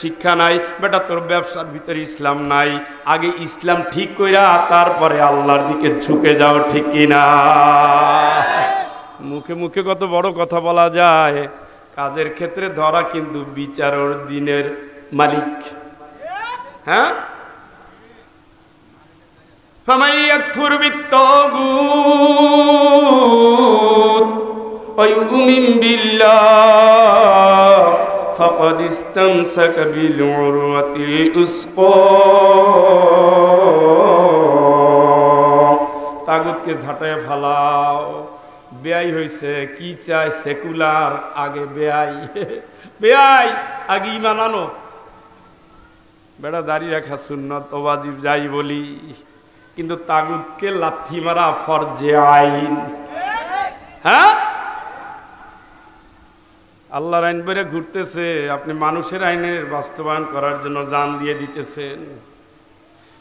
শিক্ষা নাই, বেটা তোর ব্যবসার ভিতরে ইসলাম নাই। আগে ইসলাম ঠিক কইরা তারপরে আল্লাহর দিকে ঝুঁকে যাও, ঠিক কিনা? মুখে মুখে কত বড় কথা বলা যায়, কাজের ক্ষেত্রে ধরা কিন্তু বিচারের দিনের মালিক। হ্যাঁ, ফামান ইয়াকফুর বিত্তাগুত ওয়া ইউমিন বিল্লাহ ফাকাদ ইসতামসাকা বিল উরওয়াতিল উসকা। তাগুতকে ঝাঁটায় ফালাও। বেয়াই হয়েছে, কি চায় সেকুলার, আগে বেয়াই, বেয়াই আগে ঈমান আনো। বেড়া দাঁড়িয়ে রাখা সুন্নত ও ওয়াজিব যাই বলি, কিন্তু তাগুতকে লাথি মারা ফরজে আইন। হ্যাঁ, আল্লাহর আইন বেড়ে ঘুরতেছে, আপনি মানুষের আইনের বাস্তবায়ন করার জন্য জান দিয়ে দিতেছেন।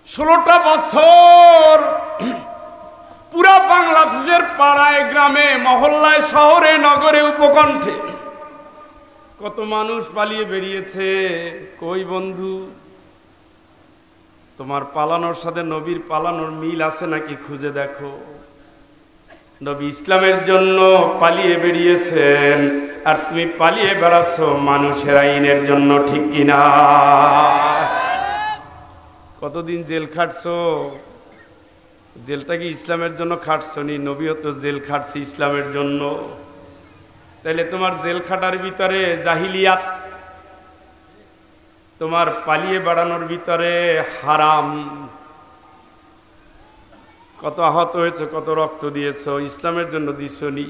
16টা বছর পুরা বাংলাদেশের পাড়ায় গ্রামে মহল্লায় শহরে নগরে উপকণ্ঠে কত মানুষ পালিয়ে বেরিয়েছে। কই বন্ধু, তোমার পালানোর সাথে নবীর পালানোর মিল আছে নাকি খুঁজে দেখো। নবী ইসলামের জন্য পালিয়ে বেরিয়েছেন, আর তুমি পালিয়ে বেড়াচ্ছ মানুষের আইনের জন্য, ঠিক কিনা? কতদিন জেল খাটছো? জেলটা কি ইসলামের জন্য খাটছো নি? নবীও তো জেল খাটছে ইসলামের জন্য। তাইলে তোমার জেল খাটার ভিতরে জাহিলিয়াত, তোমার পালিয়ে বেড়ানোর ভিতরে হারাম। কত আহত হয়েছে, কত রক্ত দিয়েছ, ইসলামের জন্য দিছনি।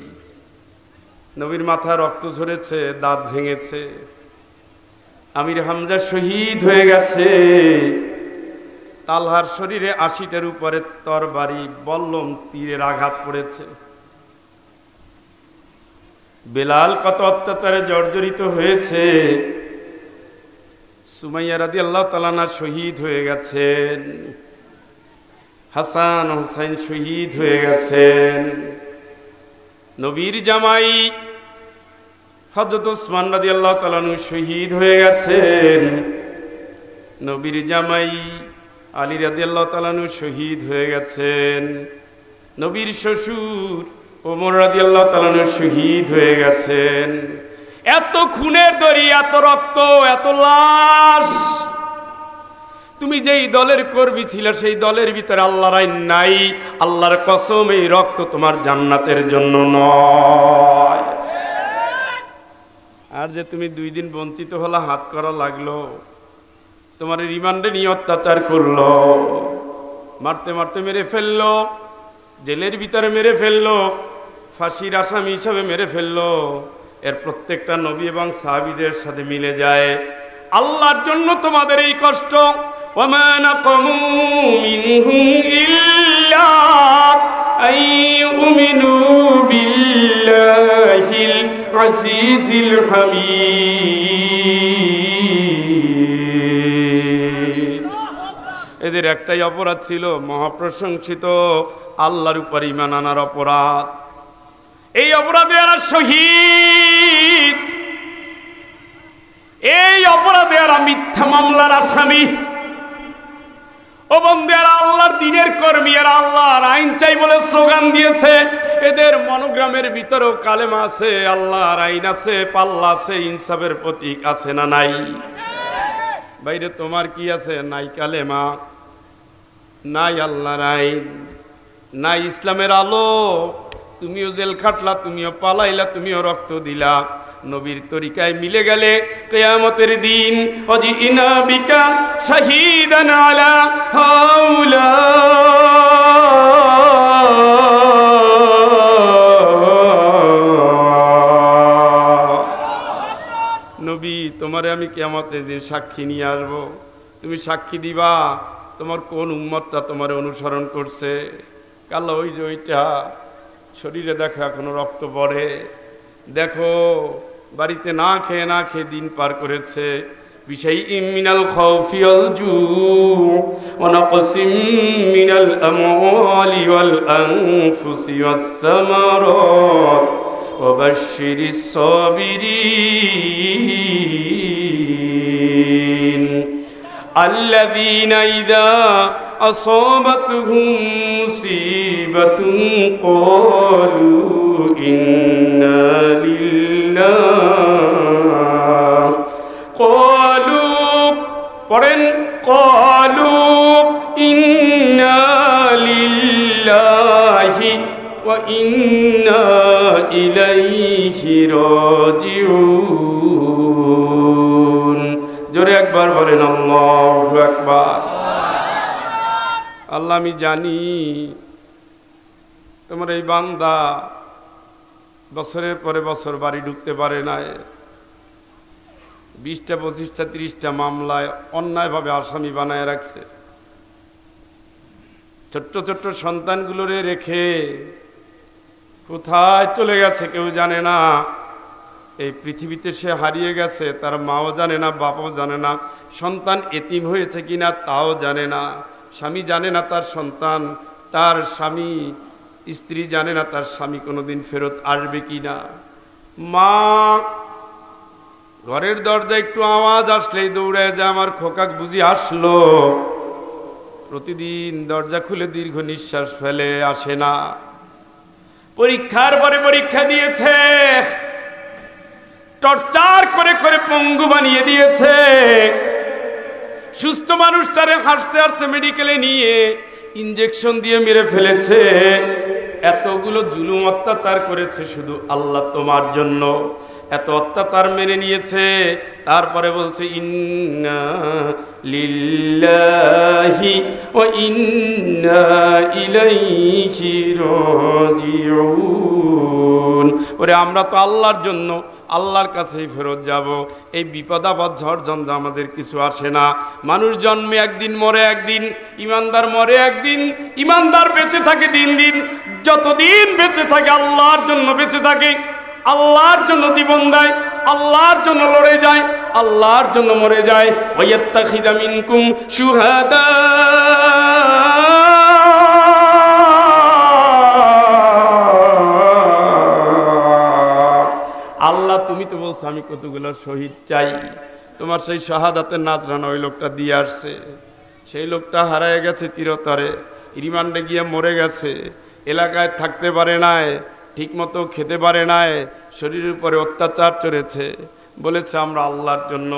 নবীর মাথায় রক্ত ঝরেছে, দাঁত ভেঙেছে। আমির হামজা শহীদ হয়ে গেছে। তালহার শরীরে 80টার উপরে তরবারি বল্লম তীরের আঘাত পড়েছে। বেলাল কত অত্যাচারে জর্জরিত হয়েছে। সুমাইয়া রাদিয়াল্লাহু তাআলা আনহা শহীদ হয়ে গেছেন। হাসান হুসাইন শহীদ হয়ে গেছেন। নবীর জামাই হযরত ওসমান রাদিয়াল্লাহু তাআলা আনহু শহীদ হয়ে গেছেন। নবীর জামাই আলী রাদিয়াল্লাহু তাআলা আনহু শহীদ হয়ে গেছেন। নবীর শ্বশুর ওমর রাদিয়াল্লাহু তাআলা আনহু শহীদ হয়ে গেছেন। এত খুনের দড়ি, এত রক্ত, এত লাশ। তুমি যেই দলের কর্মী ছিলে সেই দলের ভিতরে আল্লাহর আইন নাই। আল্লাহর কসম, এই রক্ত তোমার জান্নাতের জন্য নয়। আর যে তুমি 2 দিন বঞ্চিত হলা, হাত করা লাগলো, তোমার রিমান্ডে নিয়ে অত্যাচার করলো, মারতে মারতে মেরে ফেললো, জেলের ভিতরে মেরে ফেললো, ফাঁসির আসামি হিসাবে মেরে ফেললো। এর প্রত্যেকটা নবী এবং সাহাবীদের সাথে মিলে যায়। আল্লাহর জন্য তোমাদের এই কষ্ট। ওয়ামা নাকামু মিনহুম ইল্লা আইয়ুমিনু বিল্লাহিল আজিজিল হামিদ। এদের একটাই অপরাধ ছিল, মহাপ্রশংসিত আল্লাহর উপর ঈমান আনার অপরাধ। এই অপরাধে এরা শহীদ। এই অপরাধে এরা মিথ্যা মামলার আসামি। ও বন্ধু, এরা আল্লাহর দ্বীনের কর্মী, এরা আল্লাহর আইন চাই বলে স্লোগান দিয়েছে। এদের মনোগ্রামের ভিতরেও কালেমা আছে, আল্লাহর আইন আছে, পাল্লা আছে, ইনসাফের প্রতীক আছে না নাই? বাইরে তোমার কি আছে? নাই কালেমা, নাই আল্লাহর আইন, নাই ইসলামের আলো। তুমিও জেল খাটলা, তুমিও পালাইলা, তুমিও রক্ত দিলা। নবীর তরিকায় মিলে গেলে কিয়ামতের দিন ওয়াজিনা বিকা শাহীদান আলা হাউলা। নবী, তোমারে আমি কিয়ামতের দিন সাক্ষী নিয়ে আসবো। তুমি সাক্ষী দিবা তোমার কোন উম্মতটা তোমারে অনুসরণ করছে। কালো ওই যে ওইটা শরীরে দেখো এখনো রক্ত পড়ে, দেখো বাড়িতে না খেয়ে দিন পার করেছে। বিশাইইম মিনাল খাউফি ওয়াল জু ওয়া নাকসিম মিনাল আমওয়ালি ওয়াল আনফুসি ওয়াস সামারাত ওয়া বাশশিরিস সাবিরিন। الصابرين الذين إذا أصابتهم مصيبة قالوا إنا لله قالوا إنا لله وإنا إليه راجعون জোরে একবার বলেন আল্লাহু আকবার। আল্লাহ আমি জানি তোমার এই বান্দা বছরের পরে বছর বাড়ি ঢুকতে পারে না, 20টা 25টা 30টা মামলায় অন্যায়ভাবে আসামি বানায় রাখছে। ছোট্ট ছোট্ট সন্তানগুলোরে রেখে কোথায় চলে গেছে কেউ জানে না। এই পৃথিবীতে সে হারিয়ে গেছে, তার মাও জানে না, বাবাও জানে না, সন্তান এতিম হয়েছে কিনা তাও জানে না, স্বামী জানে না তার সন্তান, তার স্বামী স্ত্রী জানে না তার স্বামী কোনোদিন ফেরত আসবে কিনা। মা ঘরের দরজায় একটু আওয়াজ আসলেই দৌড়ে যায়, আমার খোকা বুঝি আসলো। প্রতিদিন দরজা খুলে দীর্ঘ নিঃশ্বাস ফেলে, আসে না। পরীক্ষার পরে পরীক্ষা দিয়েছে, টর্চার করে করে পঙ্গু বানিয়ে দিয়েছে। সুস্থ মানুষটারে হাসতে হাসতে মেডিকেলে নিয়ে ইঞ্জেকশন দিয়ে মেরে ফেলেছে। এতগুলো জুলুম অত্যাচার করেছে শুধু আল্লাহ তোমার জন্য, এত অত্যাচার মেনে নিয়েছে। তারপরে বলছে ইন্না লিল্লাহি ওয়া ইন্না ইলাইহি রাজিউন। ওরে আমরা তো আল্লাহর জন্য আল্লাহর কাছেই ফেরত যাব। এই বিপদ আপদ ঝড় ঝঞ্ঝা আমাদের কিছু আসে না। মানুষ জন্মে একদিন, মরে একদিন, ইমানদার মরে একদিন। ইমানদার বেঁচে থাকে দিন দিন, যতদিন বেঁচে থাকে আল্লাহর জন্য বেঁচে থাকে, আল্লাহর জন্য জীবন দেয়, আল্লাহর জন্য লড়ে যায়, আল্লাহর জন্য মরে যায়। ওয়ায়াত্তাখিযা মিনকুম শুহাদা, আল্লাহ তুমি তো বলছো আমি কতগুলো শহীদ চাই। তোমার সেই শাহাদাতের নাজরানা ওই লোকটা দিয়ে আসছে। সেই লোকটা হারায় গেছে চিরতরে, রিমান্ডে গিয়ে মরে গেছে, এলাকায় থাকতে পারে নাই, ঠিকমতো খেতে পারে নাই, শরীরের উপরে অত্যাচার চলেছে। বলেছে আমরা আল্লাহর জন্য।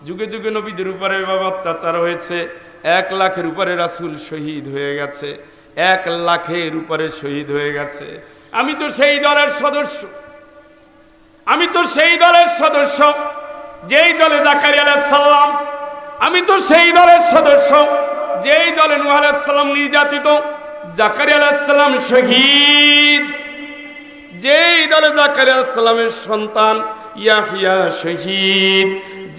যুগে যুগে নবীদের উপরে বাবা অত্যাচার হয়েছে। 1 লাখের উপরে রাসূল শহীদ হয়ে গেছে, 1 লাখের উপরে শহীদ হয়ে গেছে। আমি তো সেই দলের সদস্য, আমি তো সেই দলের সদস্য যেই দলে জাকারিয়া আলাইহিস সালাম, আমি তো সেই দলের সদস্য যেই দলে নূহ আলাইহিস সালাম নির্যাতিত, জাকারিয়া আলাইহিস সালাম শহীদ, যেই দলে জাকারিয়া আলাইহিস সালামের সন্তান ইয়াহইয়া শহীদ,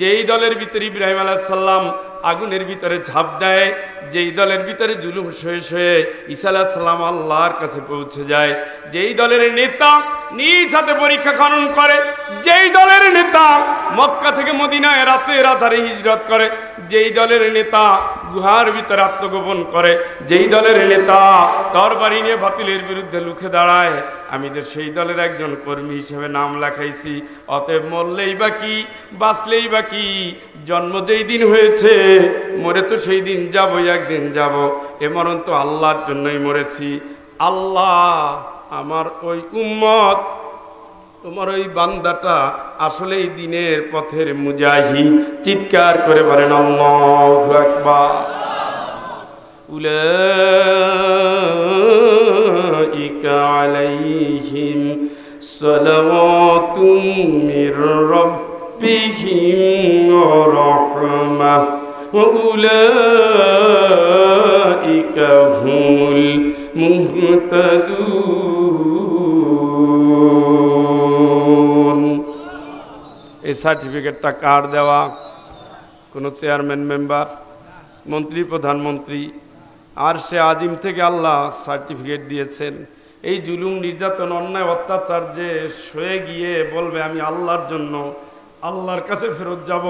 যেই দলের ভিতরে ইব্রাহিম আলাইহিস সালাম আগুনের ভিতরে ঝাঁপ দেয়, যেই দলের ভিতরে জুলুম সয়ে সয়ে ঈসা আলাইহিস সালাম আল্লাহর কাছে পৌঁছে যায়, যেই দলের নেতা নিজ হাতে পরীক্ষা খনন করে, যেই দলের নেতা মক্কা থেকে মদিনায় রাতের আধারে হিজরত করে, যেই দলের নেতা গুহার ভিতরে আত্মগোপন করে, যেই দলের নেতা তরবারি নিয়ে বাতিলের বিরুদ্ধে লুখে দাঁড়ায়, আমি তো সেই দলের একজন কর্মী হিসেবে নাম লেখাইছি। অতএব মরলেই বা কি, বাঁচলেই বা কি, জন্ম যেই দিন হয়েছে মরে তো সেই দিন যাবই, একদিন যাব। এ মরণ তো আল্লাহর জন্যই মরেছি। আল্লাহ আমার ওই উম্মত, তোমার ওই বান্দাটা আসলে এই দিনের পথের মুজাহিদ। চিৎকার করে বলেন আল্লাহু আকবার। উলাইকা আলাইহিম সালাওয়াতুম মির রাব্বিহিম ওয়া রাহমাহ ওয়া উলাইকা হুমুল মুহতাদুন। এই সার্টিফিকেটটা কার দেওয়া? কোনো চেয়ারম্যান, মেম্বার, মন্ত্রী, প্রধানমন্ত্রী আর সে আজিম থেকে আল্লাহ সার্টিফিকেট দিয়েছেন। এই জুলুম, নির্যাতন, অন্যায়, অত্যাচার যে সয়ে গিয়ে বলবে আমি আল্লাহর জন্য আল্লাহর কাছে ফেরত যাব,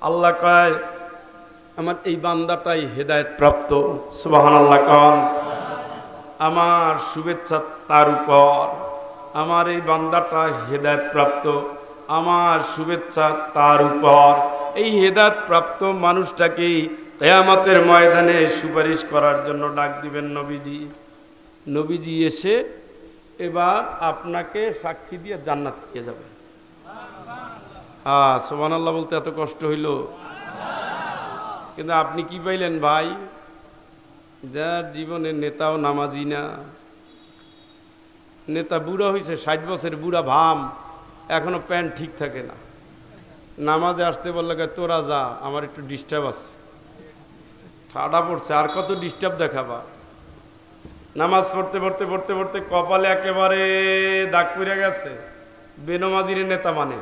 আল্লাহ কয় আমার এই বান্দাটাই হেদায়েত প্রাপ্ত। সুবহানাল্লাহ কন। আমার শুভেচ্ছা তার উপর, আমার এই বান্দাটা হেদায়েত প্রাপ্ত। আমার শুভেচ্ছা তার উপর। এই হেদায়েত প্রাপ্ত মানুষটাকেই কিয়ামতের ময়দানে সুপারিশ করার জন্য ডাক দিবেন নবীজি। নবীজি এসে এবার আপনাকে সাক্ষী দিয়ে জান্নাত নিয়ে যাবেন। সুবহানাল্লাহ বলতে এত কষ্ট হইল, কিন্তু আপনি কি পাইলেন ভাই? যার জীবনের নেতাও নামাজি না, নেতা বুড়া হয়েছে, 60 বছরের বুড়া ভাম, এখনো প্যান্ট ঠিক থাকে না, নামাজে আসতে বললে তোরা যা, আমার একটু ডিস্টার্ব আছে, ঠাডা পড়ছে, আর কত ডিস্টার্ব দেখাবা। নামাজ পড়তে পড়তে পড়তে পড়তে কপালে একেবারে দাগ পড়ে গেছে, বেনমাজির নেতা মানে।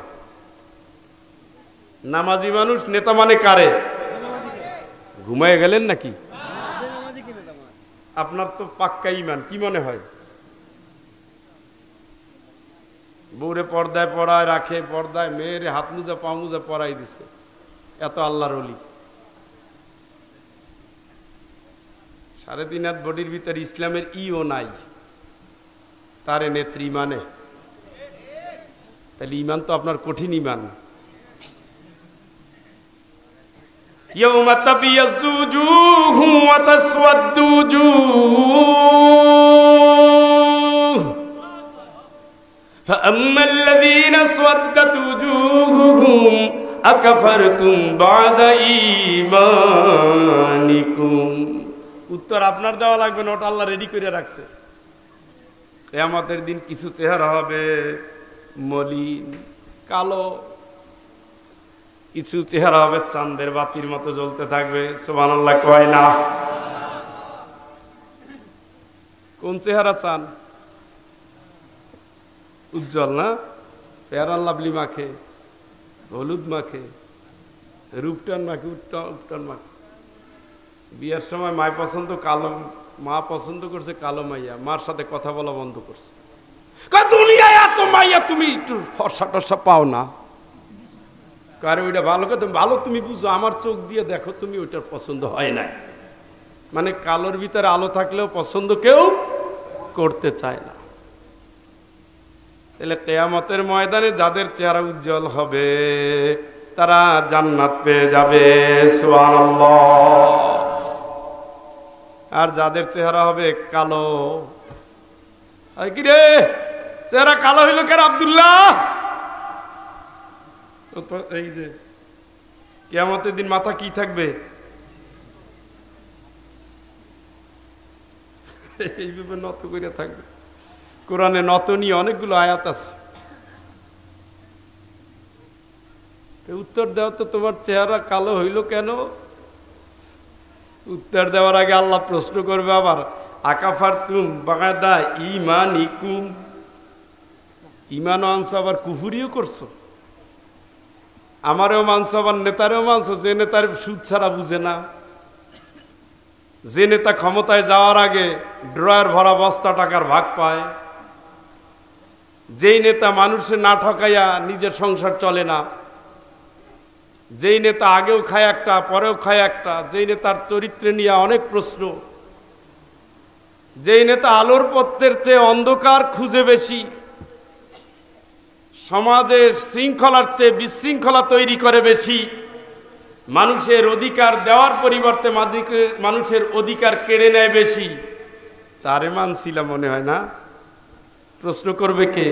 নামাজি মানুষ নেতা মানে কারে? ঘুমায় গেলেন নাকি? আপনার তো পাক্কা ঈমান, কি মনে হয়? বউরে পর্দায় পড়ায় রাখে, পর্দায় মেয়েরে হাত মুজা পা মুজা পরাই দিছে, এত আল্লাহর ওলি। 3.5 হাত বডির ভিতরে ইসলামের ইও নাই, তারে নেত্রী মানে। তাহলে ইমান তো আপনার কঠিন ইমান। ইয়াউমা তাবিয়াজ্জু উজুহুম ওয়া তাসওয়াদ্দু উজুহ ফাআম্মা আল্লাযীনা আসওয়াদ্দাত উজুহুহুম আকাফারতুম বা'দা ঈমানিকুম। উত্তর আপনার দেওয়া লাগবে না, ওটা আল্লাহ রেডি করে রাখছে। কিয়ামতের দিন কিছু চেহারা হবে মলিন কালো, কিছু চেহারা হবে চাঁদের বাতির মতো জ্বলতে থাকবে। সুবহানাল্লাহ কয় না? কোন চেহারা চান? উজ্জ্বল না? ফেয়ার অ্যান্ড লাভলি মাখে, হলুদ মাখে, রূপটান মাখে, উপটান মাখে। বিয়ের সময় মায় পছন্দ কালো, মা পছন্দ করছে কালো মাইয়া, মার সাথে কথা বলা বন্ধ করছে। দুনিয়ায় এত মাইয়া, তুমি একটু ফর্সা টর্সা পাও না? কারে ওইটা ভালো কথা, ভালো তুমি বুঝো, আমার চোখ দিয়ে দেখো, তুমি ওইটার পছন্দ হয় না। মানে কালোর ভিতরে আলো থাকলেও পছন্দ কেউ করতে চায় না। তাহলে কিয়ামতের ময়দানে যাদের চেহারা উজ্জ্বল হবে তারা জান্নাত পেয়ে যাবে। সুবহানাল্লাহ। আর যাদের চেহারা হবে কালো, কি রে চেহারা কালো হইল কেন আব্দুল্লাহ? তো এই যে কিয়ামতের দিন মাথা কি থাকবে? এইভাবে নত করে থাকবে। কোরআনে নত নিয়ে অনেকগুলো আয়াত আছে। উত্তর দেওয়া তো তোমার চেহারা কালো হইল কেন? উত্তর দেওয়ার আগে আল্লাহ প্রশ্ন করবে আবার, আকাফারতুম বা'দা ঈমানিকুম। ঈমানও আনছো আবার কুফরিও করছো, আমারও মানছো আবার নেতারেও মানছো। যে নেতার সুদ ছাড়া বুঝে না, যে নেতা ক্ষমতায় যাওয়ার আগে ড্রয়ার ভরা বস্তা টাকার ভাগ পায়, যেই নেতা মানুষের না ঠকাইয়া নিজের সংসার চলে না, যেই নেতা আগেও খায় একটা পরেও খায় একটা, যেই নেতার চরিত্রে নিয়ে অনেক প্রশ্ন, যেই নেতা আলোর পথের চেয়ে অন্ধকার খুঁজে বেশি, সমাজের শৃঙ্খলার চেয়ে বিশৃঙ্খলা তৈরি করে বেশি, মানুষের অধিকার দেওয়ার পরিবর্তে মানুষের অধিকার কেড়ে নেয় বেশি, তারে মানছিলাম মনে হয় না? প্রশ্ন করবে কে?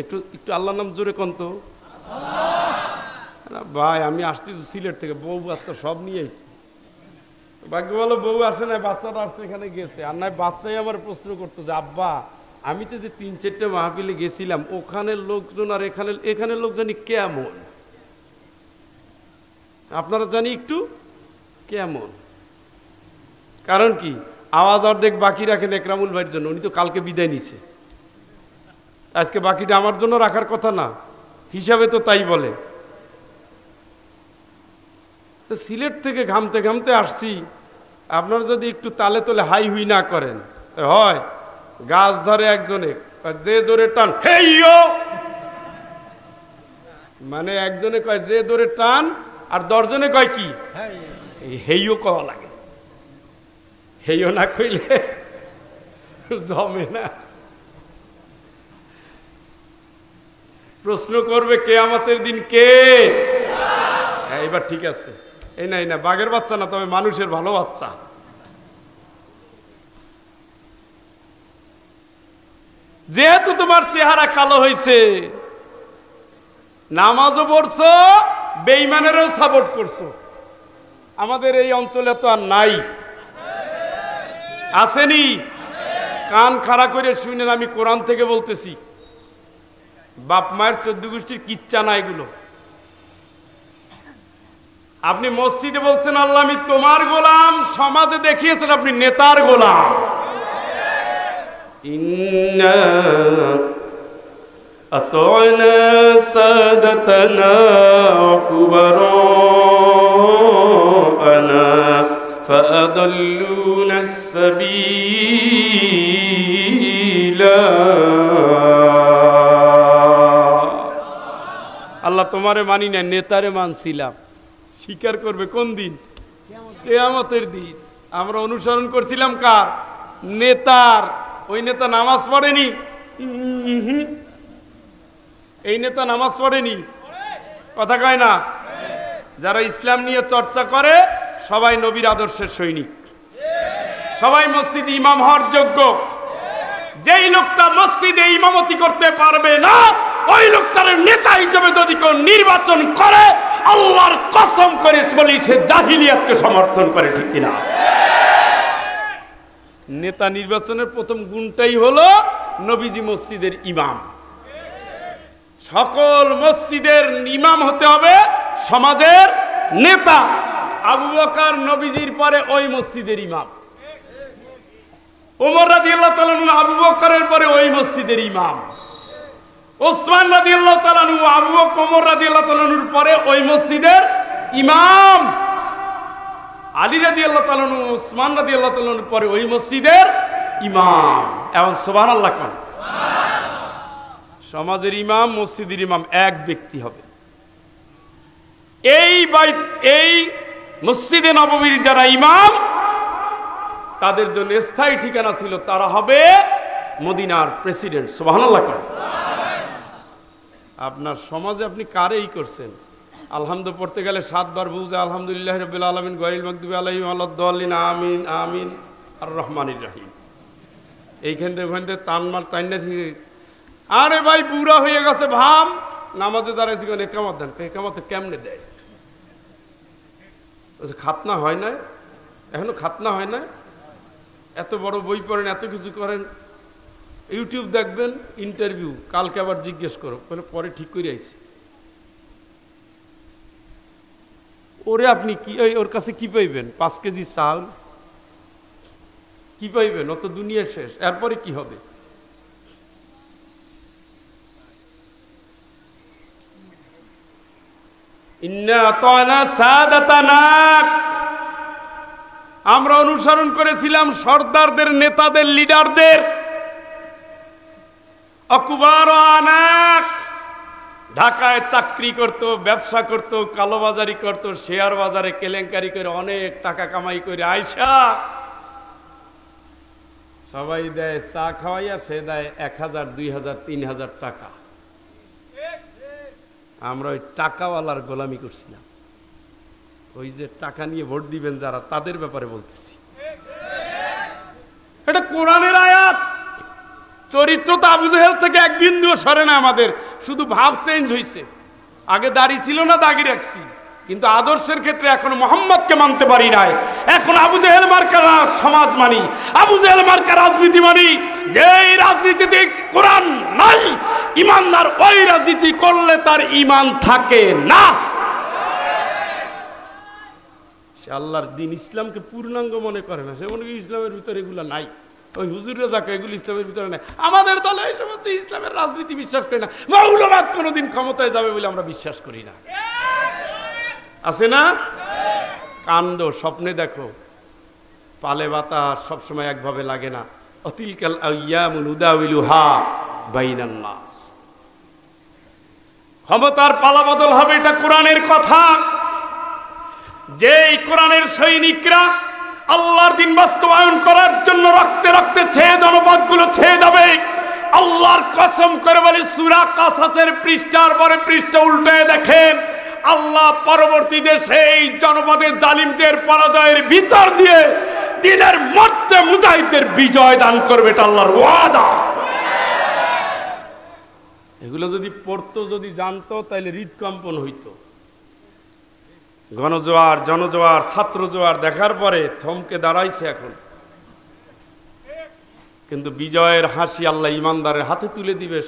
একটু একটু আল্লাহর নাম জোরে কন্ত। ভাই আমি আসতেছি সিলেট থেকে, বউ বাচ্চা সব নিয়ে আইছি। ভাগ্য ভালো বউ আসে না, বাচ্চাটা আসছে এখানে গেছে। আর নয় বাচ্চাই আমার প্রশ্ন করতো যে আব্বা আমি তো যে 3-4টে মাহফিলে গেছিলাম, ওখানের লোকজন আর এখানের লোক জানি কেমন, আপনারা জানি একটু কেমন। কারণ কি? আওয়াজ অর্ধেক বাকি রাখেন একরামুল ভাইয়ের জন্য, উনি তো কালকে বিদায় নিছে। আজকে বাকিটা আমার জন্য রাখার কথা না, হিসাবে তো তাই বলে। সিলেট থেকে ঘামতে ঘামতে আসছি, আপনারা যদি একটু তালে তোলে হাই হুই না করেন হয়। গাছ ধরে একজনে, যে জোরে টান হেইও, মানে একজনে কয় যে জোরে টান, আর 10 জনে কয় কি হেইও কওয়া লাগে। হেইও না কইলে জমে না। প্রশ্ন করবে কিয়ামতের দিন কে? হ্যাঁ, এবার ঠিক আছে। এই না বাঘের বাচ্চা না, তবে মানুষের ভালো বাচ্চা। যেহেতু তোমার চেহারা কালো হয়েছে, নামাজও পড়ছো, বেঈমানেরও সাপোর্ট করছো। আমাদের এই অঞ্চলে তো আর নাই, আসেনি? কান খাড়া করে শুনেন, আমি কোরআন থেকে বলতেছি। বাপ মায়ের 14 গোষ্ঠীর কিচ্ছা না এগুলো। আপনি মসজিদে বলছেন আল্লাহ আমি তোমার গোলাম, সমাজে দেখিয়েছেন আপনি নেতার গোলাম। ইন্না আতা'না সাদাতানা ওয়া কুবারা'না ফাআদাল্লুনা আস-সাবিলা। আল্লাহ তোমারে মানি না, নেতারে মানছিলাম। স্বীকার করবে কোন দিন? কিয়ামতের দিন। আমরা অনুসরণ করছিলাম কার? নেতার। ওই নেতা নামাজ পড়েনি, এই নেতা নামাজ পড়েনি, কথা কয় না। যারা ইসলাম নিয়ে চর্চা করে সবাই নবীর আদর্শের সৈনিক, সবাই মসজিদে ইমাম হওয়ার যোগ্য। যেই লোকটা মসজিদে ইমামতি করতে পারবে না, ওই লোকটার নেতা হিসেবে যদি কেউ নির্বাচন করে, আল্লাহর কসম করে বলি সে জাহিলিয়াতকে সমর্থন করে, ঠিক কিনা? নেতা নির্বাচনের প্রথম গুণটাই হলো নবীজি মসজিদের ইমাম। সকল মসজিদের ইমাম হতে হবে সমাজের নেতা। আবু বকর নবীজির পরে ওই মসজিদের ইমাম, ওমর রাদিয়াল্লাহু তাআলা আনহু আবু বকরের পরে ওই মসজিদের ইমাম, ওসমান রাদিয়াল্লাহু তাআলা আনহু আবু বকর ওমর রাদিয়াল্লাহু তাআলা আনহুর পরে ওই মসজিদের ইমাম, আলী রাদিয়াল্লাহু তাআলা আনহু ওসমান রাদিয়াল্লাহু তাআলা আনহুর পরে ওই মসজিদের ইমাম। এখন সুবহানাল্লাহ কোন? সমাজের ইমাম, মসজিদের ইমাম এক ব্যক্তি হবে। এই মসজিদে নববীর যারা ইমাম, তাদের জন্য স্থায়ী ঠিকানা ছিল, তারা হবে মদিনার প্রেসিডেন্ট। সুবহানাল্লাহ কোন? আপনার সমাজে আপনি কারেই করছেন? আলহামদুলিল্লাহ পড়তে গেলে 7 বার বুঝে আলহামদুলিল্লাহ রাব্বিল আলামিন গায়রিল মাগদুবি আলাইহিম ওয়ালাদ-দাল্লিন আমিন আমিন আর রহমানির রহিম। এইখান থেকে ওখান থেকে টানমার টাইনা থেকে, আরে ভাই বুড়া হয়ে গেছে ভাম, নামাজে দাঁড়াইছি কেন? একামত দেন। একামতে কেমনে দেয়? খাতনা হয় না, এখনো খাতনা হয় না। এত বড় বই পড়েন, এত কিছু করেন, ইউটিউব দেখবেন, ইন্টারভিউ, কালকে আবার জিজ্ঞেস করো, পরে ঠিক করে আইছি। ওরে আপনি কি ওর কাছে কি পাইবেন? 5 কেজি চাল কি পাইবেন? ও তো দুনিয়া শেষ, এরপরে কি হবে? ইন্না আতা'না সাদাতানা, আমরা অনুসরণ করেছিলাম সর্দারদের, নেতাদের, লিডারদের। অকুবারা'না, ঢাকায় চাকরি করত, ব্যবসা করত, কালোবাজারি করত, শেয়ার বাজারে কেলেঙ্কারি করে অনেক টাকা কামাই করে আয়সা সবাই দেয় চা খাওয়াইয়া, সে দেয় 1000, 2000, 3000 টাকা। আমরা ওই টাকাওয়ালার গোলামি করছিলাম। ওই যে টাকা নিয়ে ভোট দিবেন যারা, তাদের ব্যাপারে বলতেছি। এটা কোরআনের আয়াত। চরিত্র তো আবু জেহেল থেকে এক বিন্দুও সরে না আমাদের, শুধু ভাব চেঞ্জ হয়েছে। আগে দাড়ি ছিল না, দাগি রাখছি, কিন্তু আদর্শের ক্ষেত্রে এখন মোহাম্মদকে মানতে পারি নাই। এখন আবু জেহেল মার্কা সমাজ মানি, আবু জেহেল মার্কা রাজনীতি মানি। যেই রাজনীতিতে কোরআন নাই, ইমানদার ওই রাজনীতি করলে তার ইমান থাকে না। সে আল্লাহর দিন ইসলামকে পূর্ণাঙ্গ মনে করে না, সে মনে করি ইসলামের ভিতরে এগুলো নাই। ওই হুজুররা যাকে, এগুলো ইসলামের ভিতরে নাই। আমাদের দলে এই সমস্ত ইসলামের রাজনীতি বিশ্বাস করি না। মৌলবাদ কোনোদিন ক্ষমতায় যাবে বলে আমরা বিশ্বাস করি না। আছে না কাণ্ড? স্বপ্নে দেখো, পালে বাতাস সবসময় একভাবে লাগে না। অতিলকাল আইয়ামু নুদাউিলুহা বাইনান নাস। ক্ষমতার পালাবদল হবে, এটা কোরআনের কথা। যেই কোরআনের সৈনিকরা আল্লাহর দিন বাস্তবায়ন করার জন্য রক্তে রক্তে ছেয়ে জনপদগুলো ছেয়ে যাবে, আল্লাহর কসম করে বলি সূরা কাসাসের পৃষ্ঠার পরে পৃষ্ঠা উল্টে দেখেন, আল্লাহ পরবর্তীতে সেই জনপদের জালিমদের পরাজয়ের ভিতর দিয়ে দিনের মধ্যে মুজাহিদদের বিজয় দান করবে, এটা আল্লাহর ওয়াদা। এগুলো যদি পড়তো, যদি জানতো, তাহলে হৃদকম্পন হইতো। গণজোয়ার, জনজোয়ার, ছাত্র জোয়ার দেখার পরে থমকে দাঁড়াইছে এখন। কিন্তু বিজয়ের হাসি আল্লাহ ইমানদারের হাতে তুলে দিবে,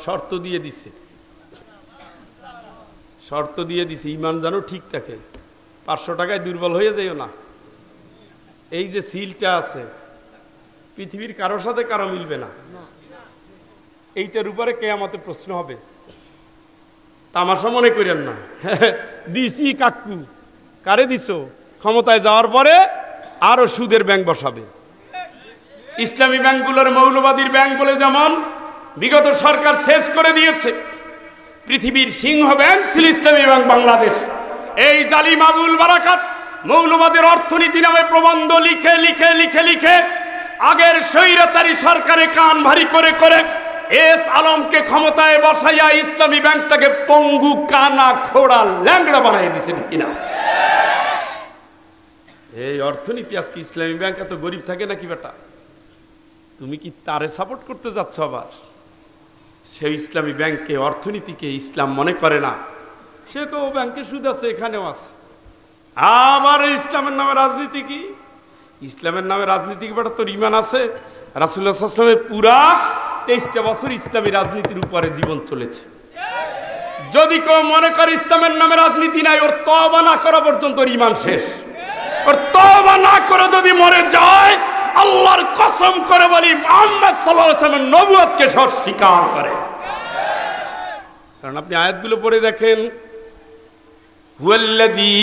শর্ত দিয়ে দিছে, শর্ত দিয়ে দিছে, ইমান যেন ঠিক থাকে। 500 টাকায় দুর্বল হয়ে যাইও না। এই যে সিলটা আছে, পৃথিবীর কারোর সাথে কারো মিলবে না। এইটার উপরে কিয়ামতে প্রশ্ন হবে। তামাশা মনে করেন না। দিছি কাকু, কারে দিছো? ক্ষমতায় যাওয়ার পরে আরো সুদের ব্যাংক বসাবে। ইসলামী ব্যাংকগুলোর মৌলবাদীর ব্যাংক বলে যেমন বিগত সরকার শেষ করে দিয়েছে, পৃথিবীর সিংহ ব্যাংক ছিল ইসলামী ব্যাংক বাংলাদেশ। এই জালিম আবুল বারাকাত মৌলবাদের অর্থনীতি নামে প্রবন্ধ লিখে লিখে লিখে লিখে আগের স্বৈরাচারী সরকারে কান ভারী করে করে এস আলমকে ক্ষমতায় বসাইয়া ইসলামী ব্যাংকটাকে পঙ্গু, কানা, খোড়া, ল্যাংড়া বানাই দিছে, ঠিক কিনা? এই অর্থনীতি আজকে ইসলামী ব্যাংক এত গরিব থাকে নাকি বেটা? তুমি কি তারে সাপোর্ট করতে যাচ্ছ? আবার সেই ইসলামী ব্যাংককে, অর্থনীতিকে ইসলাম মনে করে না। সে কেউ ব্যাংকে সুদ আছে, এখানেও আছে। আবার ইসলামের নামে রাজনীতি কি? ইসলামের নামে রাজনীতি কি বেটা? তোর ইমান আছে? রাসূলুল্লাহ সাল্লাল্লাহু আলাইহি ওয়াসাল্লামের পুরা 23টা বছর ইসলামী রাজনীতির উপরে জীবন চলেছে। যদি কেউ মনে করে ইসলামের নামে রাজনীতি নাই, ওর তওবা না করা পর্যন্ত ওর ইমান শেষ। ওর তওবা না করে যদি মরে যায়, আল্লাহর কসম করে বলি মুহাম্মদ সাল্লাল্লাহু আলাইহি ওয়াসাল্লামের নবুয়তকে সে স্বীকার করে। কারণ আপনি আয়াতগুলো পড়ে দেখেন, হুয়াল্লাযী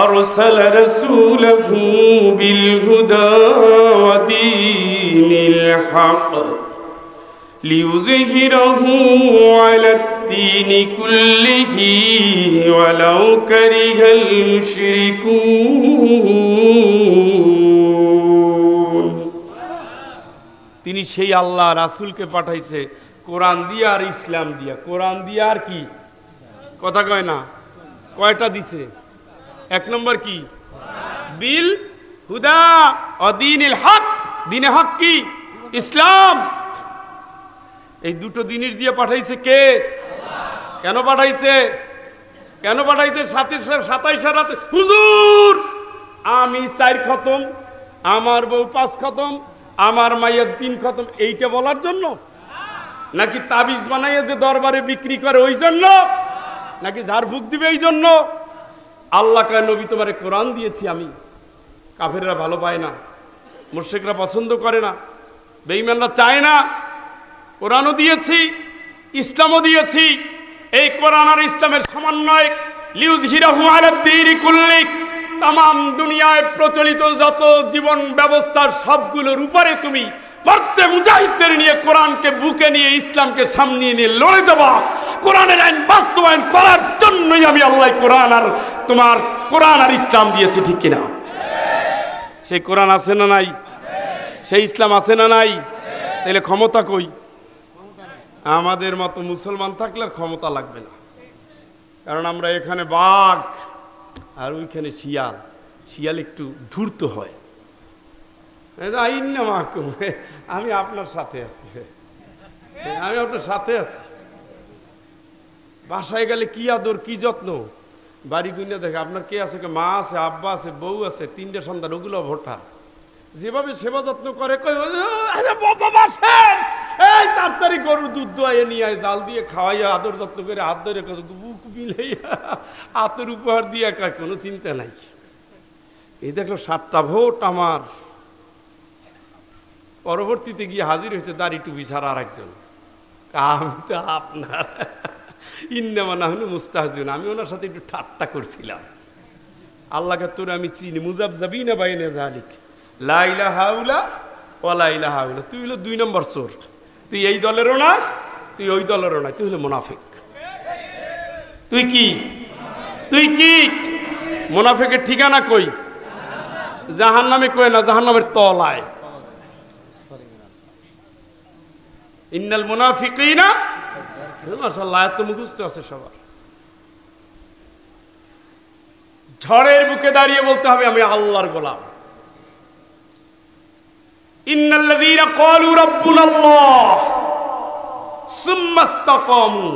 আরসালা রাসূলাহু বিল হুদা ওয়া দীনিল হক লিইয়ুযহিরাহু আলাদ দীনি কুল্লিহি ওয়ালাউ কারিহাল মুশরিকুন। তিনি সেই আল্লাহ রাসূলকে পাঠাইছে কোরআন দিয়ে আর ইসলাম দিয়া। কোরআন দিয়ে আর কি? কথা কয় না? কয়টা দিছে? 1 নম্বর কি? বিল হুদা ও দীনিল হক। দিনে হক কি? ইসলাম। এই দুটো জিনিস দিয়ে পাঠাইছে কে? কেন পাঠাইছে? কেন পাঠাইছে? 27 রাতে হুজুর আমি 4 খতম, আমার বউ 5 খতম, আমার মায়ের 3 খতম, এইটা বলার জন্য? নাকি তাবিজ বানাইয়া যে দরবারে বিক্রি করে ওই জন্য? নাকি ঝাড়ফুঁক দিবে এই জন্য? আল্লাহ কয় নবী তোমারে কোরআন দিয়েছি আমি। কাফেররা ভালো পায় না, মুশরিকরা পছন্দ করে না, বেঈমানরা চায় না। কোরআনও দিয়েছি, ইসলামও দিয়েছি। এই কোরআন আর ইসলামের সমন্বয় লিইয়ুযহিরাহু আলাদ দীনি কুল্লি, তামাম দুনিয়ায় প্রচলিত যত জীবন ব্যবস্থার সবগুলোর উপরে তুমি মর্তে মুজাহিদদের নিয়ে কোরআনকে বুকে নিয়ে ইসলামকে সামনে নিয়ে লড়ে যাবা। কোরআনের আইন বাস্তবায়ন করার জন্যই আমি আল্লাহ কোরআন আর তোমার কোরআন আর ইসলাম দিয়েছি, ঠিক কিনা? সেই কোরআন আছে না নাই? সেই ইসলাম আছে না নাই? তাহলে ক্ষমতা কই? আমাদের মতো মুসলমান থাকলে আর ক্ষমতা লাগবে না। কারণ আমরা এখানে বাঘ আর ওইখানে শিয়াল। শিয়াল একটু ধূর্ত হয়। আমি আপনার সাথে আছি, আমি আপনার সাথে আছি। বাসায় গেলে কি আদর, কি যত্ন। বাড়ি গুইনা দেখে আপনার কে আছে? মা আছে, আব্বা আছে, বউ আছে, 3টে সন্তান, ওগুলো ভোটা। যেভাবে সেবা যত্ন করে, এই তাড়াতাড়ি গরুর দুধ দোয়াইয়ে নিয়ে আয়, জাল দিয়ে খাওয়াইয়া আদর যত্ন করে হাত ধরে বুক মিলাইয়া হাতের উপহার দিয়ে কোনো চিন্তা নাই। এই দেখলো 7টা ভোট আমার। পরবর্তীতে গিয়ে হাজির হয়েছে দাড়ি টুপি ছাড়া আর একজন। আমি তো আপনার ইন্নামা নাহনু মুস্তাহজিউন। আমি ওনার সাথে একটু ঠাট্টা করছিলাম। আল্লাহকে তোর আমি চিনি, মুজাবজাবিনা বাইনা যালিক লা ইলাহা ইল্লা ওয়া লা ইলাহা ইল্লা। তুই হলো 2 নম্বর চোর। তুই এই দলেরও না, তুই ওই দলেরও না, তুই হলো মুনাফিক। তুই কি? তুই কি? মুনাফিকের ঠিকানা কই? জাহান্নামে। কই না, জাহান্নামের তলায়। ইন্নাল মুনাফিকিনা, মাশাআল্লাহ আয়াত তো মুখস্থ আছে সবার। ঝড়ের বুকে দাঁড়িয়ে বলতে হবে আমি আল্লাহর গোলাম। ইন্নাল্লাযীনা ক্বালু রাব্বুনাল্লাহ সুম্মা ইসতাকামু,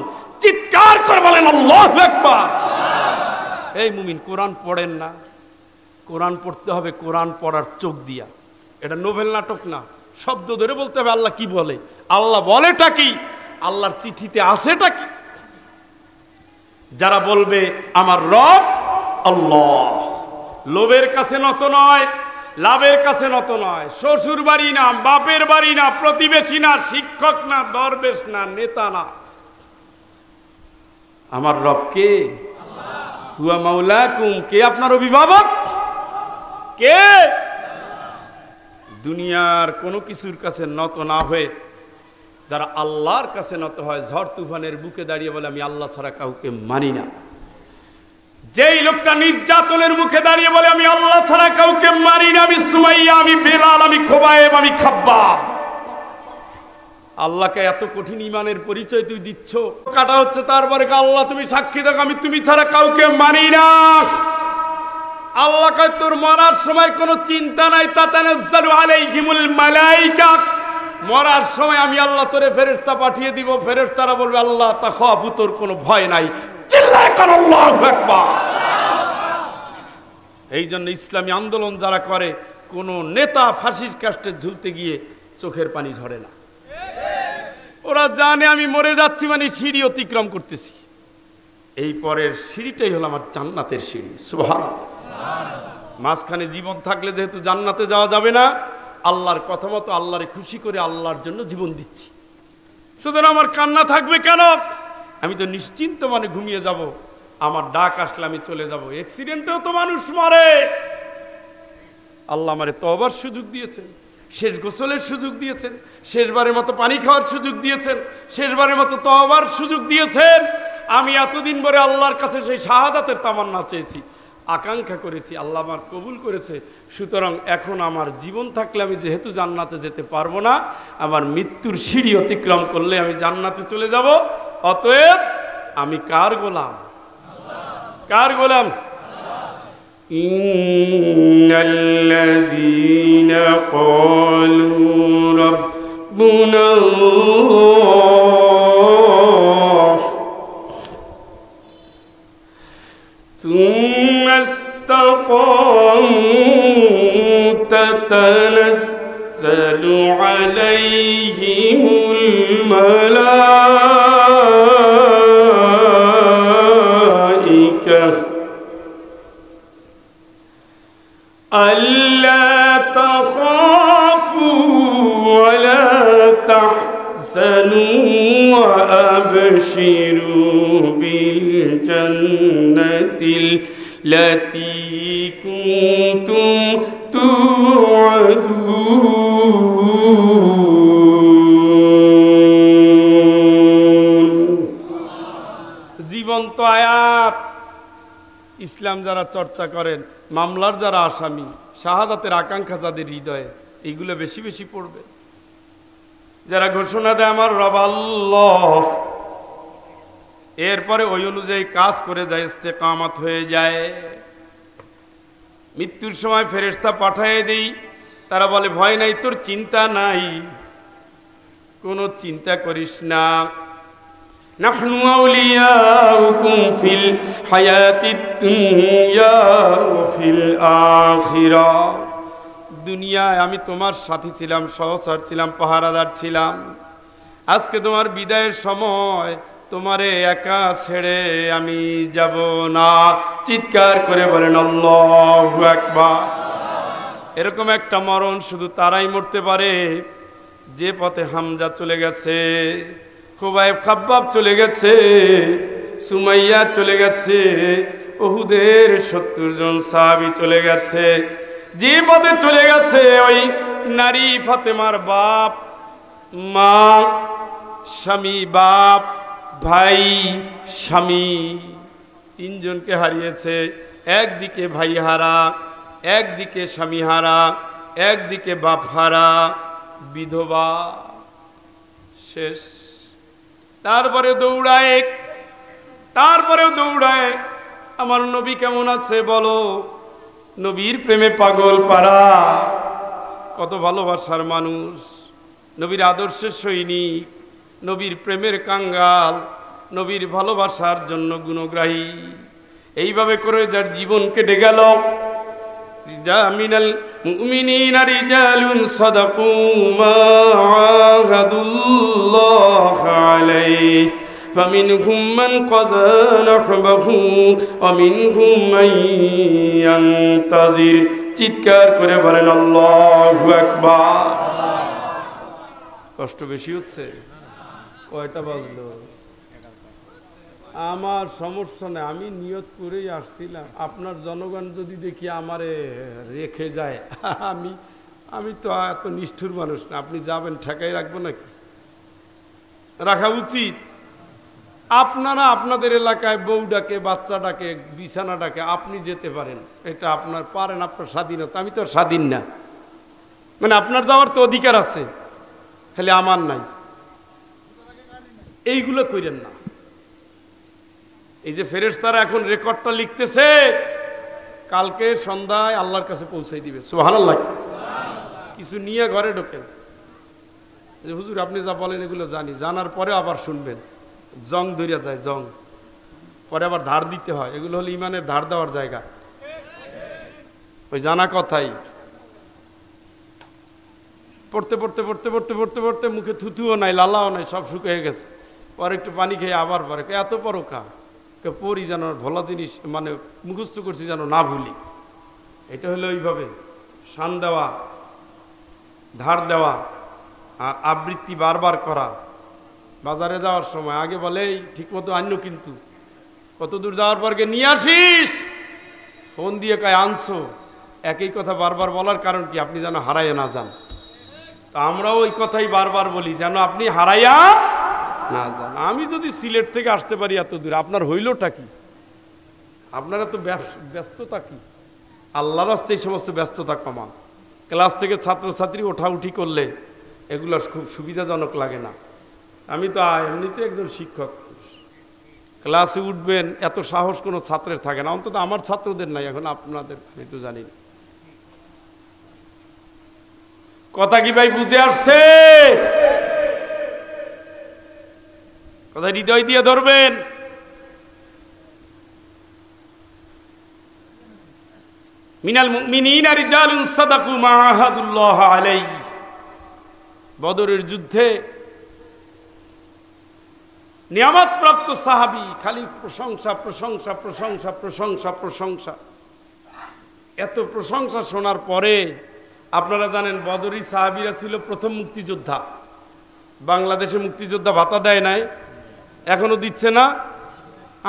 চিৎকার করে বলেন আল্লাহু আকবার। এই মুমিন, কোরআন পড়েন না, কোরআন পড়তে হবে কোরআন পড়ার চোখ দিয়া। এটা নোবেল নাটক না, শব্দ ধরে বলতে হবে আল্লাহ কি বলে, আল্লাহ বলেটা কি, আল্লাহর চিঠিতে আছেটা কি। যারা বলবে আমার রব আল্লাহ, লোভের কাছে নত নয়, লাভের কাছে নত নয়, শ্বশুর বাড়ি না, বাপের বাড়ি না, প্রতিবেশী না, শিক্ষক না, দরবেশ না, নেতা না, আমার রব কে? হুয়া মাওলাকুম, কে আপনার অভিভাবক? কে? দুনিয়ার কোনো কিছুর কাছে নত না হয়ে যারা আল্লাহর কাছে নত হয়, ঝড় তুফানের বুকে দাঁড়িয়ে বলে আমি আল্লাহ ছাড়া কাউকে মানি না। যেই লোকটা নির্যাতনের মুখে দাঁড়িয়ে বলে আমি আল্লাহ ছাড়া কাউকে মানি না, আমি সুমাইয়া, আমি বেলাল, আমি খোবায়েব, আমি খাব্বাব, আল্লাহকে এত কঠিন ইমানের পরিচয় তুই দিচ্ছ, কাটা হচ্ছে তারপরে আল্লাহ তুমি সাক্ষী থাকো আমি তুমি ছাড়া কাউকে মানি না। আল্লাহ কয় তোর মরার সময় কোনো চিন্তা নাই, তাতানাজ্জালু আলাইহিমুল মালাইকা, মরার সময় আমি আল্লাহ তোরে ফেরেশতা পাঠিয়ে দিব, ফেরেশতারা বলবে আল্লাহ তাখাফু, তোর কোনো ভয় নাই, চিল্লায় কর আল্লাহু আকবার। এই জন্য ইসলামী আন্দোলন যারা করে, কোনো নেতা ফাঁসির কাস্টে ঝুলতে গিয়ে চোখের পানি ঝরে না। ওরা জানে আমি মরে যাচ্ছি মানে সিঁড়ি অতিক্রম করতেছি, এই পরের সিঁড়িটাই হলো আমার জান্নাতের সিঁড়ি। সুবহানাল্লাহ। মাঝখানে জীবন থাকলে যেহেতু জান্নাতে যাওয়া যাবে না, আল্লাহর কথা মতো আল্লাহরে খুশি করে আল্লাহর জন্য জীবন দিচ্ছি, সুতরাং আমার কান্না থাকবে কেন? আমি তো নিশ্চিন্ত মানে ঘুমিয়ে যাব, আমার ডাক আসলে আমি চলে যাব। অ্যাক্সিডেন্টেও তো মানুষ মরে, আল্লাহ আমারে তওবার সুযোগ দিয়েছেন, শেষ গোসলের সুযোগ দিয়েছেন, শেষবারের মতো পানি খাওয়ার সুযোগ দিয়েছেন, শেষবারের মতো তওবার সুযোগ দিয়েছেন। আমি এতদিন পরে আল্লাহর কাছে সেই শাহাদাতের তামান্না চেয়েছি, আকাঙ্ক্ষা করেছি, আল্লাহ আমার কবুল করেছে। সুতরাং এখন আমার জীবন থাকলে আমি যেহেতু জান্নাতে যেতে পারবো না, আমার মৃত্যুর সিঁড়ি অতিক্রম করলে আমি জান্নাতে চলে যাব। অতএব আমি কার গোলাম? কার গোলাম? ইন্নাল্লাযীনা ক্বালু রাব্বুনাল্লাহ সুম্মা ইসতাকামু তাতানাজ্জালু আলাইহিমুল মালাইকা আল্লা তাখাফু ওয়া লা তাহজানু ওয়া আবশিরু বিল জান্নাতিল লাতী কুনতুম তুআদুন। জীবন্ত আয়াত। ইসলাম যারা চর্চা করেন, মামলার যারা আসামি, শাহাদাতের আকাঙ্ক্ষা যাদের হৃদয়ে, এইগুলো বেশি বেশি পড়বে। যারা ঘোষণা দেয় আমার রব আল্লাহ, এরপরে ওই অনুযায়ী কাজ করে যায়, ইস্তেকামত হয়ে যায়। মৃত্যুর সময় ফেরেশতা পাঠিয়ে দেই, তারা বলে ভয় নাই, তোর চিন্তা নাই, কোনো চিন্তা করিস না। নাহনু আউলিয়াউকুম ফিল হায়াতিদ দুনিয়া ওয়া ফিল আখিরাহ। দুনিয়ায় আমি তোমার সাথী ছিলাম, সহচর ছিলাম, পাহারাদার ছিলাম। আজকে তোমার বিদায়ের সময়, তোমারে একা ছেড়ে আমি যাব না। চিৎকার করে বলেন আল্লাহু আকবার। এরকম একটা মরণ শুধু তারাই মরতে পারে যে পথে হামজা চলে গেছে, খোবায়েব খাব্বাব চলে গেছে, সুমাইয়া চলে গেছে, উহুদের ৭০ জন সাহাবী চলে গেছে। যে পথে চলে গেছে, ওই নারী ফাতেমার বাপ, মা, স্বামী, বাপ, ভাই, স্বামী, তিনজনকে হারিয়েছে। একদিকে ভাই হারা, একদিকে স্বামী হারা, একদিকে বাপ হারা, বিধবা। শেষ। তারপরে দৌড়ায় আমার নবী কেমন আছে বলো। নবীর প্রেমে পাগল পাড়া, কত ভালোবাসার মানুষ, নবীর আদর্শের সৈনিক, নবীর প্রেমের কাঙ্গাল, নবীর ভালোবাসার জন্য গুণগ্রাহী। এইভাবে করে যার জীবন কেটে গেল। মিনাল মুমিনিনা রিজালুন সাদাকু মা আহাদুল্লাহ আলাইহি ফামিনহুম মান কাযা নাহবাহু ওয়া মিনহুম মান ইয়ানতাযির। চিৎকার করে বলেন আল্লাহু আকবার। কষ্ট বেশি হচ্ছে? কয়টা বাজলো? আমার সমস্যা নেই, আমি নিয়ত করেই আসছিলাম। আপনার জনগণ যদি দেখি আমারে রেখে যায়, আমি তো এত নিষ্ঠুর মানুষ না। আপনি যাবেন, ঠেকাই রাখবো নাকি? রাখা উচিত। আপনারা আপনাদের এলাকায় বউ ডাকে, বাচ্চা ডাকে, বিছানা ডাকে, আপনি যেতে পারেন, এটা আপনার পারেন, আপনার স্বাধীনতা। আমি তো স্বাধীন না, মানে আপনার যাওয়ার তো অধিকার আছে, খালি আমার নাই। এইগুলো কইরেন না। এই যে ফেরেশতারা এখন রেকর্ডটা লিখতেছে, কালকে সন্ধ্যায় আল্লাহর কাছে পৌঁছাই দিবে। সুবহানাল্লাহ। কিছু নিয়ে ঘরে ঢোকেন, যে হুজুর আপনি যা বলেন এগুলো জানি, জানার পরে আবার শুনবেন, জং ধরিয়া যায়, জং পরে আবার ধার দিতে হয়। এগুলো হলো ইমানের ধার দেওয়ার জায়গা। ওই জানা কথাই পড়তে পড়তে পড়তে পড়তে পড়তে পড়তে মুখে থুতুও নাই, লালাও নাই, সব শুকিয়ে গেছে। পরে একটু পানি খেয়ে আবার পরে এত বড় কা পড়ি যেন ভোলা জিনিস, মানে মুখস্থ করছি যেন না ভুলি। এটা হলো ওইভাবে শান দেওয়া, ধার দেওয়া আর আবৃত্তি বারবার করা। বাজারে যাওয়ার সময় আগে বলে ঠিক মতো আনলো, কিন্তু কত দূর যাওয়ার পর নিয়ে আসিস, ফোন দিয়ে কয় আনছো। একই কথা বারবার বলার কারণ কি? আপনি যেন হারাইয়া না যান। তো আমরাও ওই কথাই বারবার বলি, যেন আপনি হারাইয়া না যান। আমি যদি সিলেট থেকে আসতে পারি এত দূর, আপনার হইলটা কি? আপনারা তো ব্যস্ততা কি? আল্লাহর রাস্তায় এই সমস্ত ব্যস্ততা কমান। ক্লাস থেকে ছাত্রছাত্রী ওঠাউঠি করলে এগুলো খুব সুবিধাজনক লাগে না। আমি তো এমনিতে একজন শিক্ষক, ক্লাসে উঠবেন এত সাহস কোনো ছাত্রের থাকে না, অন্তত আমার ছাত্রদের নাই। এখন আপনাদের আমি তো জানি না। কথা কি ভাই বুঝে আসছে? কথা হৃদয় দিয়ে ধরবেন। মিনাল মুমিনিনা রিজালুন সাদাকু মা আহাদুল্লাহ আলাইহি। বদরের যুদ্ধে নিয়ামত প্রাপ্ত সাহাবী, খালি প্রশংসা প্রশংসা প্রশংসা প্রশংসা প্রশংসা। এত প্রশংসা শোনার পরে আপনারা জানেন বদরি সাহাবীরা ছিল প্রথম মুক্তিযোদ্ধা। বাংলাদেশে মুক্তিযোদ্ধা ভাতা দেয় নাই, এখনো দিচ্ছে না।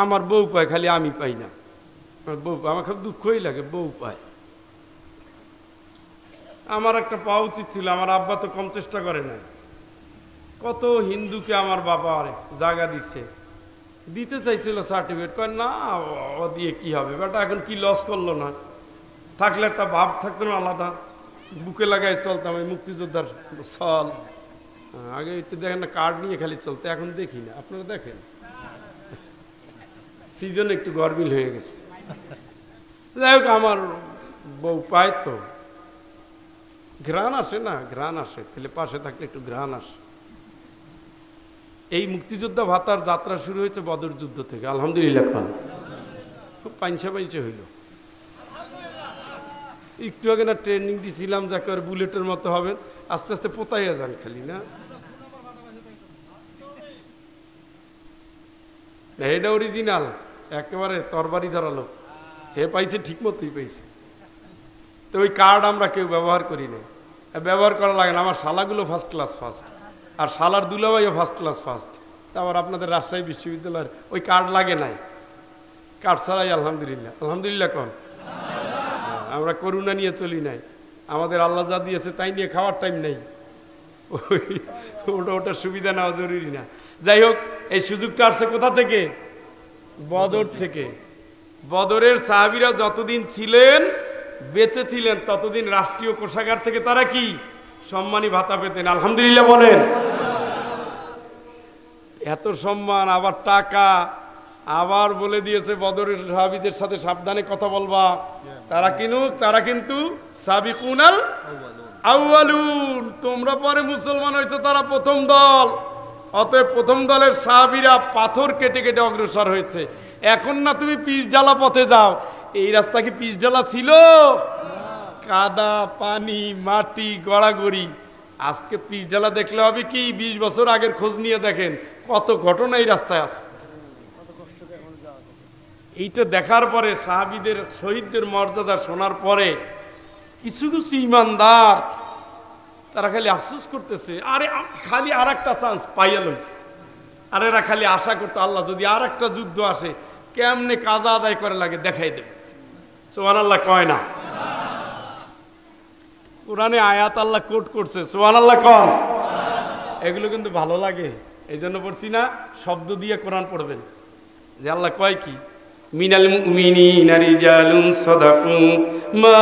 আমার বউ পায়, খালি আমি পাই না। বউ, আমার খুব দুঃখই লাগে, বউ পায়। আমার একটা পাওয়া উচিত ছিল, আমার আব্বা তো কম চেষ্টা করে না। কত হিন্দুকে আমার বাবা জায়গা দিতে চাইছিল সার্টিফিকেট, কয় না ও দিয়ে কি হবে বেটা, এখন কি লস করলো না, থাকলে একটা ভাব থাকতো না আলাদা, বুকে লাগাই চলতাম। এই মুক্তিযোদ্ধার চল, আগে তো দেখেন না কার্ড নিয়ে খালি চলতে, এখন দেখি না। আপনারা দেখেন সিজন একটু গরমিল হয়ে গেছে। যাই হোক, আমার বউ পায় তো ঘ্রাণ আসে না, ঘ্রাণ আসে, তাহলে পাশে থাকলে একটু ঘ্রাণ আসে। এই মুক্তিযোদ্ধা ভাতার যাত্রা শুরু হয়েছে বদর যুদ্ধ থেকে। আলহামদুলিল্লাহ, খুব পাইনসা হইল। একটু আগে না ট্রেনিং দিছিলাম, যাকে বুলেটের মতো হবে, আস্তে আস্তে পোতাইয়া যান খালি না। এটা অরিজিনাল, একেবারে তরবারি ধরালো। হে পাইছে, ঠিক মতোই পাইছে। তো ওই কার্ড আমরা কেউ ব্যবহার করি না, ব্যবহার করা লাগে না। আমার শালাগুলো ফার্স্ট ক্লাস ফার্স্ট, আর শালার দুলাভাইও ফার্স্ট ক্লাস ফার্স্ট। তারপর আপনাদের রাজশাহী বিশ্ববিদ্যালয়ের ওই কার্ড লাগে নাই, কার্ড ছাড়াই আলহামদুলিল্লাহ। আলহামদুলিল্লাহ কন, আমরা করুণা নিয়ে চলি নাই। আমাদের আল্লাহ যা দিয়েছে তাই নিয়ে খাওয়ার টাইম নেই, ওটার সুবিধা নেওয়া জরুরি না। যাই হোক, এই সুযোগটা আসছে কোথা থেকে? বদর থেকে। বদরের সাহাবীরা যতদিন ছিলেন, বেঁচে ছিলেন, ততদিন রাষ্ট্রীয় কোষাগার থেকে তারা কি সম্মানী ভাতা পেতেন। আলহামদুলিল্লাহ বলেন। এত সম্মান, আবার টাকা, আবার বলে দিয়েছে বদরের সাহাবীদের সাথে সাবধানে কথা বলবা, তারা কিন্তু সাবিকুনাল আউয়ালুন, তোমরা পরে মুসলমান হয়েছো, তারা প্রথম দল। অতএব প্রথম দলের সাহাবীরা পাথর কেটে কেটে অগ্রসর হয়েছে। এখন না তুমি পিচ ঢালা পথে যাও, এই রাস্তা কি পিচ ঢালা ছিল? কাদা, পানি, মাটি, গড়াগড়ি। আজকে পিচ ঢালা দেখলে হবে কি, 20 বছর আগের খোঁজ নিয়ে দেখেন কত ঘটনা এই রাস্তায় আছে। এইটা দেখার পরে, সাহাবীদের শহীদদের মর্যাদা শোনার পরে কিছু কিছু ইমানদার তারা খালি আফসোস করতেছে, আরে খালি আর একটা চান্স পাইয়া লই। আর এরা খালি আশা করতে, আল্লাহ যদি আর একটা যুদ্ধ আসে কেমনে কাজা আদায় করে লাগে দেখাই দেবে। সুবহানাল্লাহ কয় না? কোরআনে আয়াত আল্লাহ কোট করছে, সুবহানাল্লাহ কন। এগুলো কিন্তু ভালো লাগে, এই জন্য পড়ছি না, শব্দ দিয়ে কোরআন পড়বেন। যে আল্লাহ কয় কি, মিনাল মুমিনিনা রিজালুন সাদাকু মা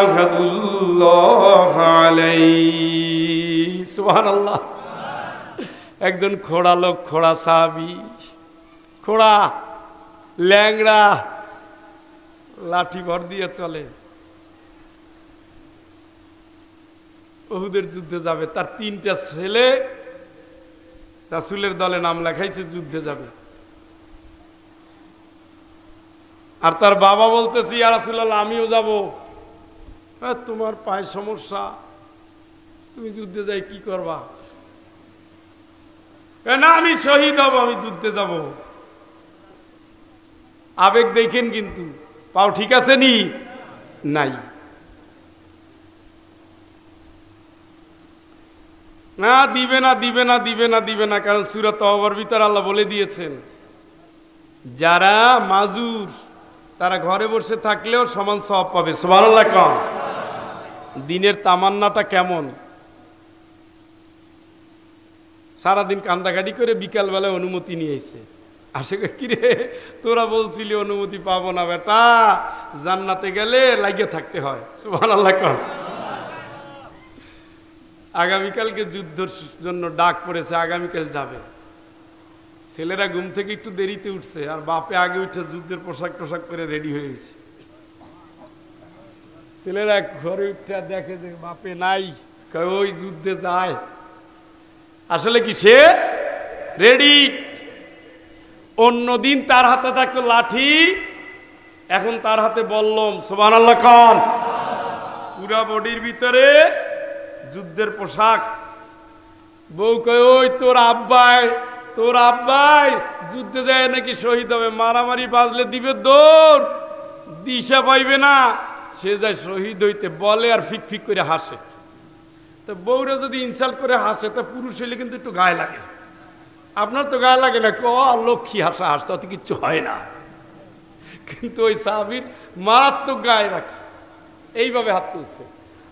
আহাদুল্লাহ আলাইহি, সুবহানাল্লাহ। একজন খোড়া লোক, খোড়া সাহাবী, খোড়া, ল্যাংড়া, লাঠি ভর দিয়ে চলে, উহুদের যুদ্ধে যাবে। তার 3টা ছেলে রাসূলের দলে নাম লেখাইছে, যুদ্ধে যাবে। আর তার বাবা বলতেছে, ইয়া রাসূলুল্লাহ আমিও যাব। তোমার পায়ে সমস্যা, তুমি যুদ্ধে যাই কি করবা? না আমি শহীদ হব, আমি যুদ্ধে যাব। আবেগ দেখেন কিন্তু, পাও ঠিক আছে নি নাই? না দিবে না, দিবে না, দিবে না, দিবে না। কারণ সূরা তাওবার ভিতর আল্লাহ বলে দিয়েছেন, যারা মাজুর তারা ঘরে বসে থাকলেও সমান সওয়াব পাবে। সুবহানাল্লাহ কম। দিনের তামান্নাটা কেমন, সারাদিন কান্দাকাটি করে বিকালবেলায় অনুমতি নিয়েছে। আসে কিরে তোরা বলছিলি অনুমতি পাবো না, বেটা জান্নাতে গেলে লাগিয়ে থাকতে হয়। সুবহানাল্লাহ কম। আগামীকালকে যুদ্ধের জন্য ডাক পড়েছে, আগামীকাল যাবে। ছেলেরা ঘুম থেকে একটু দেরিতে উঠছে, আর বাপে আগে উঠছে, যুদ্ধের পোশাক টোশাক করে রেডি হয়ে গেছে। ছেলেরা ঘরে উঠে দেখে যে বাপে নাই, ওই যুদ্ধে যায়। আসলে কি সে রেডি? অন্যদিন তার হাতে থাকতো লাঠি, এখন তার হাতে বললাম। সুবহানাল্লাহ খান। পুরা বডির ভিতরে যুদ্ধের পোশাক। বউ কয়, ওই তোর আব্বাই যুদ্ধে যায় নাকি শহীদ হবে, মারামারি বাজলে দিবে দৌড়, দিশা পাইবে না, সে যায় শহীদ হইতে। বলে আর ফিক ফিক করে হাসে। তো বউরা যদি ইনসাল্ট করে হাসে, তা পুরুষ হইলে কিন্তু একটু গায়ে লাগে। আপনার তো গায়ে লাগে না, লক্ষ্মী হাসা হাসতে অত কিচ্ছু হয় না। কিন্তু ওই সাহাবীর মারাত্মক গায়ে রাখছে, এইভাবে হাত তুলছে,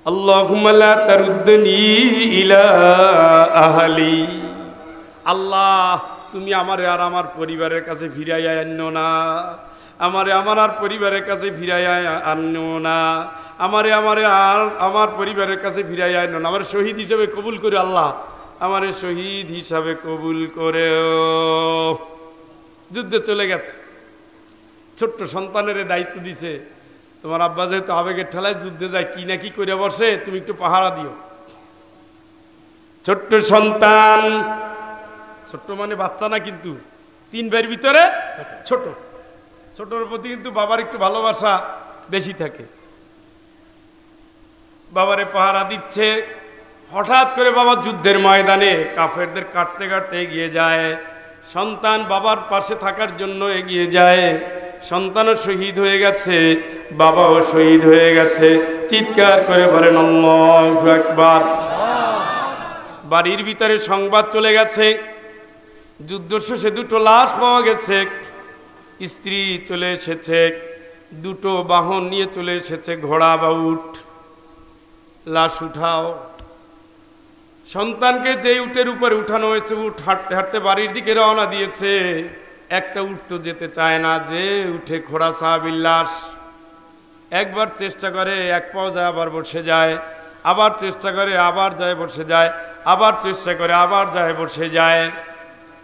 আল্লাহুম্মা লা তারুদ্দনি ইলা আহলি। আল্লাহ তুমি আমারে আর আমার পরিবারের কাছে ফিরাইয়া আনো না, আমারে আমার আর পরিবারের কাছে ফিরাইয়া আনো না, আমারে আর আমার পরিবারের কাছে ফিরাইয়া আনো না। আমার শহীদ হিসাবে কবুল করে আল্লাহ, আমারে শহীদ হিসাবে কবুল করে। যুদ্ধে চলে গেছে, ছোট্ট সন্তানের দায়িত্ব দিছে, তোমার আব্বা যেহেতু আবেগের ঠেলায় যুদ্ধে যায়, কি না কি করে বসে, তুমি একটু পাহারা দিও। ছোট্ট সন্তান, ছোট্ট মানে বাচ্চা না, কিন্তু 3 ভাইয়ের ভিতরে ছোট, ছোটর প্রতি কিন্তু বাবার একটু ভালোবাসা বেশি থাকে। বাবারে পাহারা দিচ্ছে। হঠাৎ করে বাবা যুদ্ধের ময়দানে কাফেরদের কাটতে কাটতে এগিয়ে যায়। সন্তান বাবার পাশে থাকার জন্য এগিয়ে যায়। সন্তানও শহীদ হয়ে গেছে, বাবাও শহীদ হয়ে গেছে। চিৎকার করে বলেন আল্লাহু আকবার। বাড়ির ভিতরে সংবাদ চলে গেছে, যুদ্ধ শেষে 2টো লাশ পাওয়া গেছে। স্ত্রী চলে এসেছে, 2টো বাহন নিয়ে চলে এসেছে, ঘোড়া বা উট। লাশ উঠাও। সন্তানকে যেই উটের উপরে উঠানো হয়েছে, উট হাঁটতে হাঁটতে বাড়ির দিকে রওনা দিয়েছে। একটা উট তো যেতে চায় না, যে উঠে খোড়া সাহাবীর লাশ। একবার চেষ্টা করে, এক পাও যায়, আবার বসে যায়, আবার চেষ্টা করে, আবার যায় বসে যায়, আবার চেষ্টা করে, আবার যায় বসে যায়।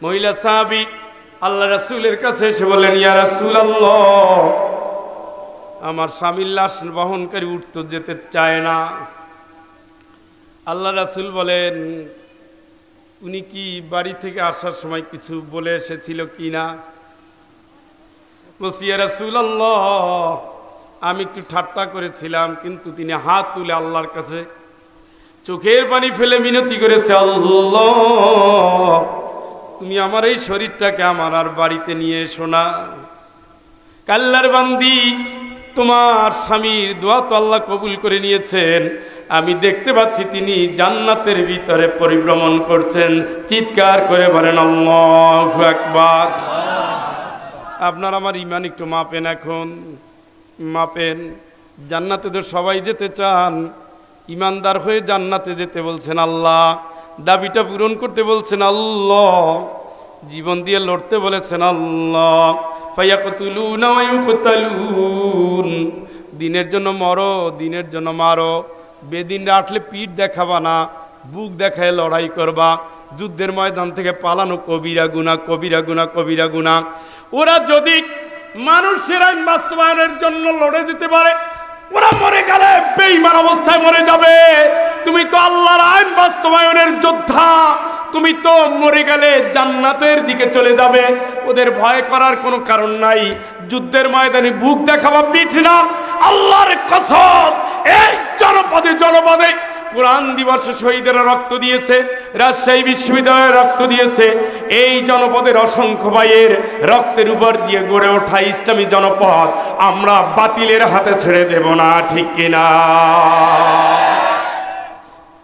মহিলা সাহাবী আল্লাহ রাসূলের কাছে এসে বললেন, ইয়া রাসূলুল্লাহ, আমার স্বামীর লাশ বহনকারী উঠতে যেতে চায় না। আল্লাহ রাসূল বলেন, উনি কি বাড়ি থেকে আসার সময় কিছু বলে এসেছিল কি না? বলছি, ইয়া রাসূলুল্লাহ, আমি একটু ঠাট্টা করেছিলাম, কিন্তু তিনি হাত তুলে আল্লাহর কাছে চোখের পানি ফেলে মিনতি করেছে, আল্লাহ, তুমি আমার এই শরীরটাকে আমার আর বাড়িতে নিয়ে এসো না। কাল্লার বান্দি, তোমার স্বামীর দোয়া তো আল্লাহ কবুল করে নিয়েছেন, আমি দেখতে পাচ্ছি তিনি জান্নাতের ভিতরে পরিভ্রমণ করছেন। চিৎকার করে বলেন আল্লাহু আকবার। আপনার আমার ঈমান একটু মাপেন, এখন মাপেন। জান্নাতে তো সবাই যেতে চান, ইমানদার হয়ে জান্নাতে যেতে বলছেন আল্লাহ, দাবিটা পূরণ করতে বলছেন আল্লাহ, জীবন দিয়ে লড়তে বলেছেন আল্লাহ। ফায়াকতুলুনা ওয়া ইউকতালুন, দিনের জন্য মরো, দিনের জন্য মারো, বেদিন রাখলে পিঠ দেখাবা না, বুক দেখায় লড়াই করবা। যুদ্ধের ময়দান থেকে পালানো কবিরা গুনাহ, কবিরা গুনাহ, কবিরা গুনাহ। ওরা যদি মানুষের আইন বাস্তবায়নের জন্য লড়ে যেতে পারে, ওরা মরে গেলে বেঈমান অবস্থায় মরে যাবে। তুমি তো আল্লাহর আইন বাস্তবায়নের যোদ্ধা, তুমি তো মরে গেলে জান্নাতের দিকে চলে যাবে। ওদের ভয় করার কোনো কারণ নাই। যুদ্ধের ময়দানে বুক দেখাবা, পিঠ না। আল্লাহর কসম, এই জনপদে জনপদে কোরআন দিবসে শহীদেরা রক্ত দিয়েছে, রাজশাহী বিশ্ববিদ্যালয়ে রক্ত দিয়েছে। এই জনপদের অসংখ্য ভাইয়ের রক্তের উপর দিয়ে গড়ে ওঠা ইসলামী জনপদ আমরা বাতিলের হাতে ছেড়ে দেব না, ঠিক কিনা?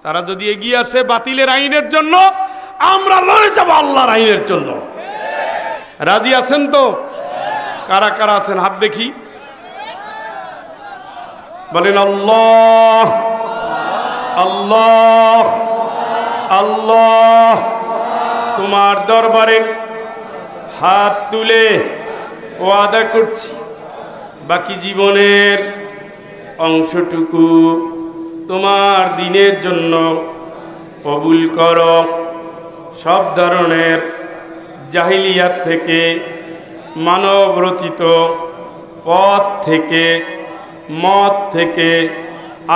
তারা যদি এগিয়ে আসে বাতিলের আইনের জন্য, আমরা লড়ে যাব আল্লাহর আইনের জন্য। রাজি আছেন তো? কারা কারা আছেন হাত দেখি, বলেন আল্লাহ আল্লাহ আল্লাহ। তোমার দরবারে হাত তুলে ওয়াদা করছি, বাকি জীবনের অংশটুকু তোমার দিনের জন্য কবুল করো। সব ধরনের জাহিলিয়াত থেকে, মানব রচিত পথ থেকে, মত থেকে,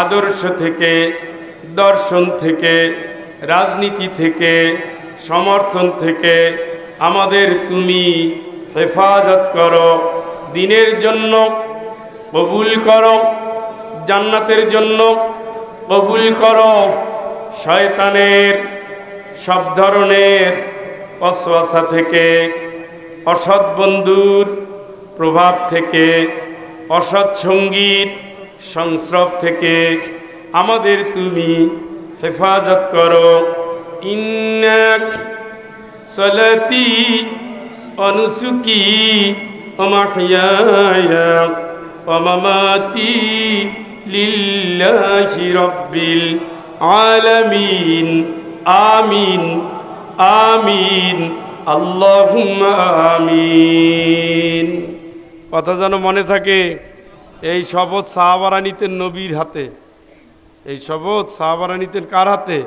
আদর্শ থেকে, দর্শন থেকে, রাজনীতি থেকে, সমর্থন থেকে আমাদের তুমি হেফাজত করো। দিনের জন্য কবুল করো, জান্নাতের জন্য কবুল করো। শয়তানের সব ধরনের ওয়াসওয়াসা থেকে, অসৎ বন্ধুর প্রভাব থেকে, অসৎ সঙ্গীত সংস্রব থেকে আমাদের তুমি হেফাজত করো। ইন্না সলাতি ওয়া নুসুকি ওয়া মাহইয়ায়া ওয়া মামাতি লিল্লাহি রাব্বিল আলামিন। আমিন আমিন আল্লাহুম্মা আমিন। কথা যেন মনে থাকে, এই শপথ সাহাবারা নিতেন নবীর হাতে। এই শপথ সাহাবারা নিতেন কার হাতে?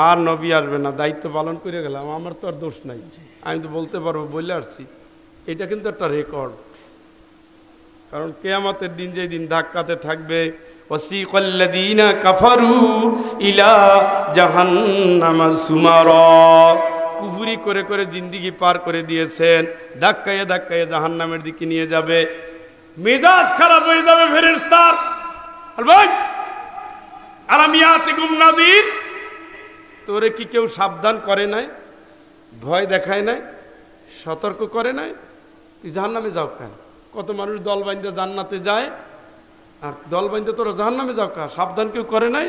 আর নবী আসবে না, দায়িত্ব পালন করে গেলাম, আমার তো আর দোষ নাই, আমি তো বলতে পারবো, বলে আসছি। এটা কিন্তু একটা রেকর্ড, কারণ কিয়ামতের দিন যেই দিন ধাক্কাতে থাকবে, ওয়াসিকাল্লাযীনা কাফারু ইলা জাহান্নামা যুমারা, কুফরি করে করে জিন্দেগি পার করে দিয়েছেন, ধাক্কায় ধাক্কায় জাহান্নামের দিকে নিয়ে যাবে। মেজাজ খারাপ হয়ে যাবে ফেরেশতার। আর ভাই, আলাম ইয়াতিকুম নাযীর, তোরে কি কেউ সাবধান করে নাই, ভয় দেখায় নাই, সতর্ক করে নাই? তুই জাহান্নামে যাও কেন? কত মানুষ দল বাইন্ধে জান্নাতে যায়, আর দল বাইন্ধে তোরা জাহান্নামে যাও কা? সাবধান কেউ করে নাই?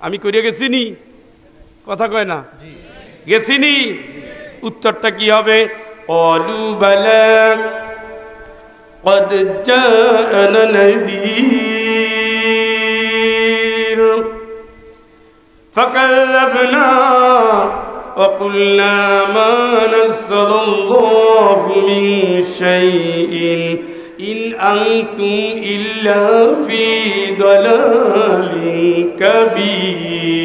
আমি করিয়া গেছিনি, কথা কয় না, গেছিনি। উত্তরটা কি হবে? ক্বালু বালা قد جاءنا نذير فكذبنا وقلنا ما نزل الله من شيء إن أنتم إلا في ضلال كبير।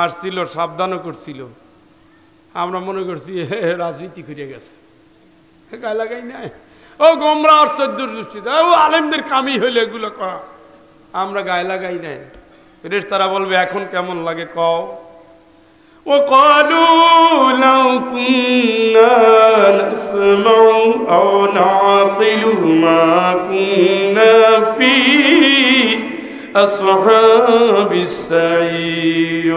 আসছিল, সাবধানও করছিল। আমরা মনে করছি রাজনীতি করে গেছে, গায়ে লাগাই নাই। ও গোমরা আর চোদ্দোর দৃষ্টিতে ও আলেমদের কামি হইলে এগুলো করা, আমরা গায়ে লাগাই নাই। ফেরেশতারা বলবে এখন কেমন লাগে কও। وقالوا لو كنا نسمع أو نعقل ما كنا في أصحاب السعير।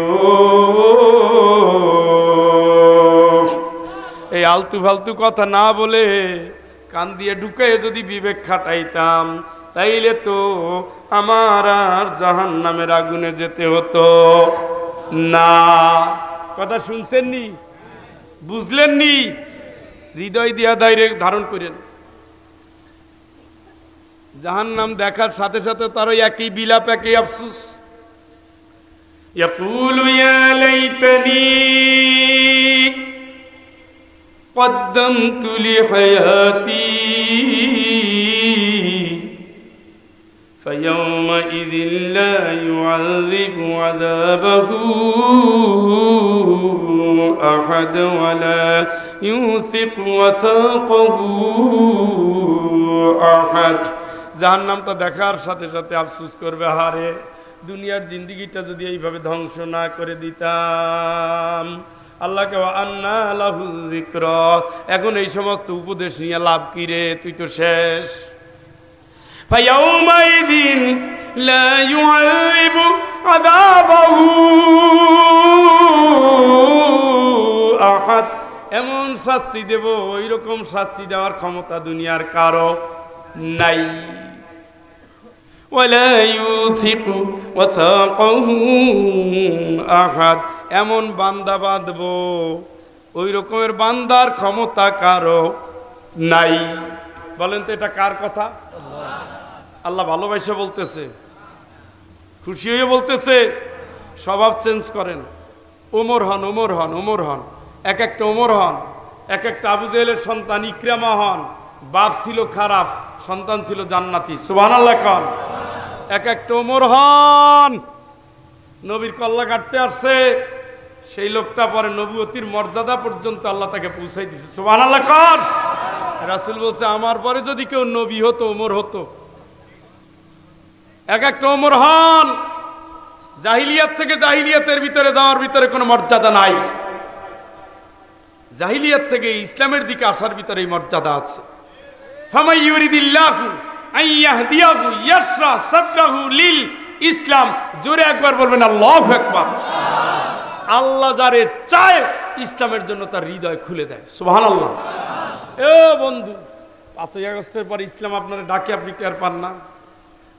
এই আলতু ফালতু কথা না বলে কান দিয়ে ঢুকে যদি বিবেক খাটাইতাম তাইলে তো আমার আর জাহান্নামের আগুনে যেতে হতো না। কথা শুনছেন নি? বুঝলেন নি? হৃদয় দিয়া ডাইরেক্ট ধারণ করেন। জাহান্নাম দেখার সাথে সাথে তার একই বিলাপ, একই আফসোস। ইয়াকুলু ইয়া লাইতানি কদ্দামতু লিহায়াতি فيومئذ لا يعذب عذابه أحد ولا يوثق وثاقه أحد। জাহান্নামটা দেখার সাথে সাথে আফসোস করবে, হারে দুনিয়ার জিন্দেগিটা যদি এইভাবে ধ্বংস না করে দিতাম। আল্লাহকে আন্না লাহু যিকরা, এখন এই সমস্ত উপদেশ নিয়ে লাভ কি রে, তুই তো শেষ। فيومئذ لا يعذب عذابه أحد, এমন শাস্তি দেব, ওই রকম শাস্তি দেওয়ার ক্ষমতা দুনিয়ার কারো নাই। ولا يوثق وثاقه أحد, এমন বান্দা বাঁধব ওই রকমের বান্দার ক্ষমতা কারো নাই। বলেন তো এটা কার কথা? আল্লাহ ভালোবাসা বলতেছে, খুশি হয়ে বলতেছে। স্বভাব চেঞ্জ করেন, ওমর হন, ওমর হন, ওমর হন, এক একটা ওমর হন, এক একটা আবু জেহেলের সন্তান ইকরামা হন। বাপ ছিল খারাপ, সন্তান ছিল জান্নাতি, সুবহানাল্লাহ খান। এক একটা ওমর হন। নবীর কল্লা কাটতে আসছে সেই লোকটা পরে নবুয়তির মর্যাদা পর্যন্ত আল্লাহ তাকে পৌঁছাই দিছে, সুবহানাল্লাহ খান। রাসূল বলছে আমার পরে যদি কেউ নবী হতো ওমর হতো। এক একটা ওমর হন। জাহিলিয়াত থেকে জাহিলিয়াতের ভিতরে যাওয়ার ভিতরে কোনো মর্যাদা নাই, জাহিলিয়াত থেকে ইসলামের দিকে আসার ভিতরে এই মর্যাদা আছে। ফামাই ইউরিদিল্লাহু আন ইয়াহদিয়াহু ইয়াশরা সাদরাহু লিল ইসলাম। জোরে একবার বলবেন আল্লাহু আকবার। আল্লাহ যারে চায় ইসলামের জন্য তার হৃদয় খুলে দেয়, সুবহানাল্লাহ। এ বন্ধু, 5ই আগস্টের পর ইসলাম আপনারা ডাকে, আপনি টের পান না।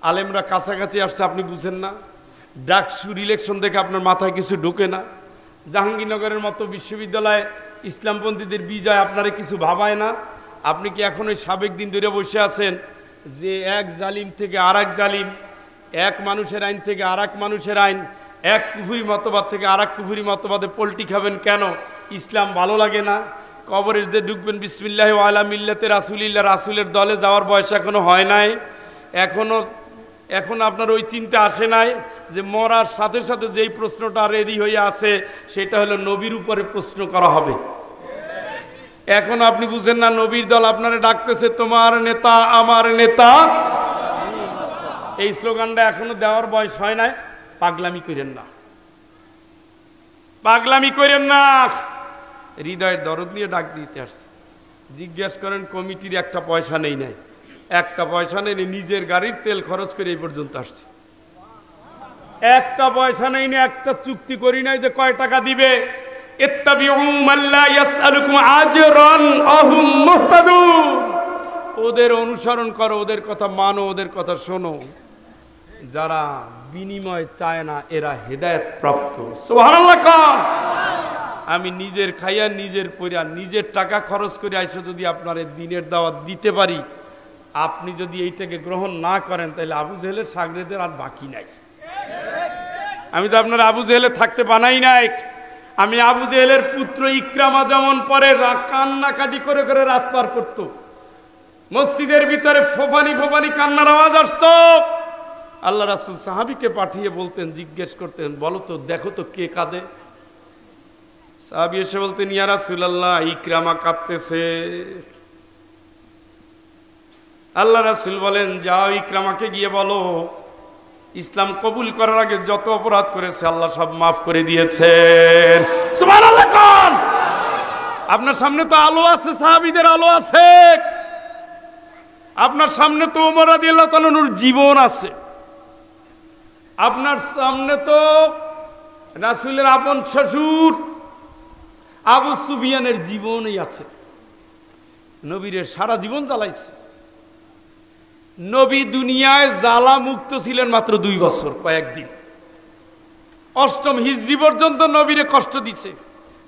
আলেমরা কাছাকাছি আসছে, আপনি বুঝেন না। ডাকসু ইলেকশন দেখে আপনার মাথায় কিছু ঢোকে না। জাহাঙ্গীরনগরের মতো বিশ্ববিদ্যালয়ে ইসলামপন্থীদের বিজয় আপনারা কিছু ভাবায় না। আপনি কি এখন ওই সাবেক দিন ধরে বসে আছেন যে এক জালিম থেকে আর এক জালিম, এক মানুষের আইন থেকে আর এক মানুষের আইন, এক কুফরি মতবাদ থেকে আর এক কুফরি মতবাদে পল্টি খাবেন কেন? ইসলাম ভালো লাগে না? কবরের যে ঢুকবেন বিসমিল্লাহি ওয়া আলা মিল্লাতে রাসূলিল্লাহ, রাসূলের দলে যাওয়ার বয়স এখনো হয় নাই। এখন আপনার ওই চিন্তা আসে নাই যে মরার সাথে সাথে যেই প্রশ্নটা রেডি হয়ে আছে সেটা হলো নবীর উপরে প্রশ্ন করা হবে। এখন আপনি বুঝেন না, নবীর দল আপনারা ডাকতেছে তোমার নেতা আমার নেতা। এই স্লোগানটা এখনো দেওয়ার বয়স হয় নাই। পাগলামি করেন না, পাগলামি করেন না। হৃদয়ের দরদ নিয়ে ডাক দিতে আসছে। জিজ্ঞেস করেন কমিটির একটা পয়সা নেই নাই, একটা পয়সা নেই, নিজের গাড়ির তেল খরচ করে এই পর্যন্ত আসছে। একটা পয়সা নেই, একটা চুক্তি করি নাই যে কয় টাকা দিবে। ওদের অনুসরণ করো, ওদের কথা মানো, ওদের কথা শোনো। যারা বিনিময় চায় না এরা হেদায়েত প্রাপ্ত, সুবহানাল্লাহ। আমি নিজের খাইয়া নিজের পইরা নিজের টাকা খরচ করে আইসা যদি আপনার দিনের দাওয়াত দিতে পারি, আপনি যদি এইটাকে গ্রহণ না করেন তাহলে আবু জেহেলের সাগরেদের আর বাকি নাই। আমি তো আপনার আবু জেহেলে থাকতে বানাই নাই। আমি আবু জেহেলের পুত্র ইকরামা যেমন পরে কান্নাকাটি করে করে রাত পার করত, মসজিদের ভিতরে ফোফানি ফোফানি কান্নার আওয়াজ আসত। আল্লাহ রাসূল সাহাবীকে পাঠিয়ে বলতেন, জিজ্ঞেস করতেন, বলো তো, দেখো তো কে কাঁদে। সাহাবী এসে বলতেন, ইয়া রাসূলুল্লাহ, ইকরামা কাঁদতেছে। আল্লাহ রাসূল বলেন, যাও ইকরামাকে গিয়ে বলো, ইসলাম কবুল করার আগে যত অপরাধ করেছে আল্লাহ সব মাফ করে দিয়েছেন। সুবহানাল্লাহ। কোন আপনার সামনে তো আলো আছে, সাহাবীদের আলো আছে। আপনার সামনে তো ওমর রাদিয়াল্লাহু তাআলা নূর জীবন আছে। আপনার সামনে তো রাসূলের আপন শ্বশুর আবু সুফিয়ানের জীবনই আছে। নবীর সারা জীবন জ্বালাইছে। নবী দুনিয়ায় জ্বালা মুক্ত ছিলেন মাত্র 2 বছর কয়েকদিন। 8ম হিজরি পর্যন্ত নবীরে কষ্ট দিছে।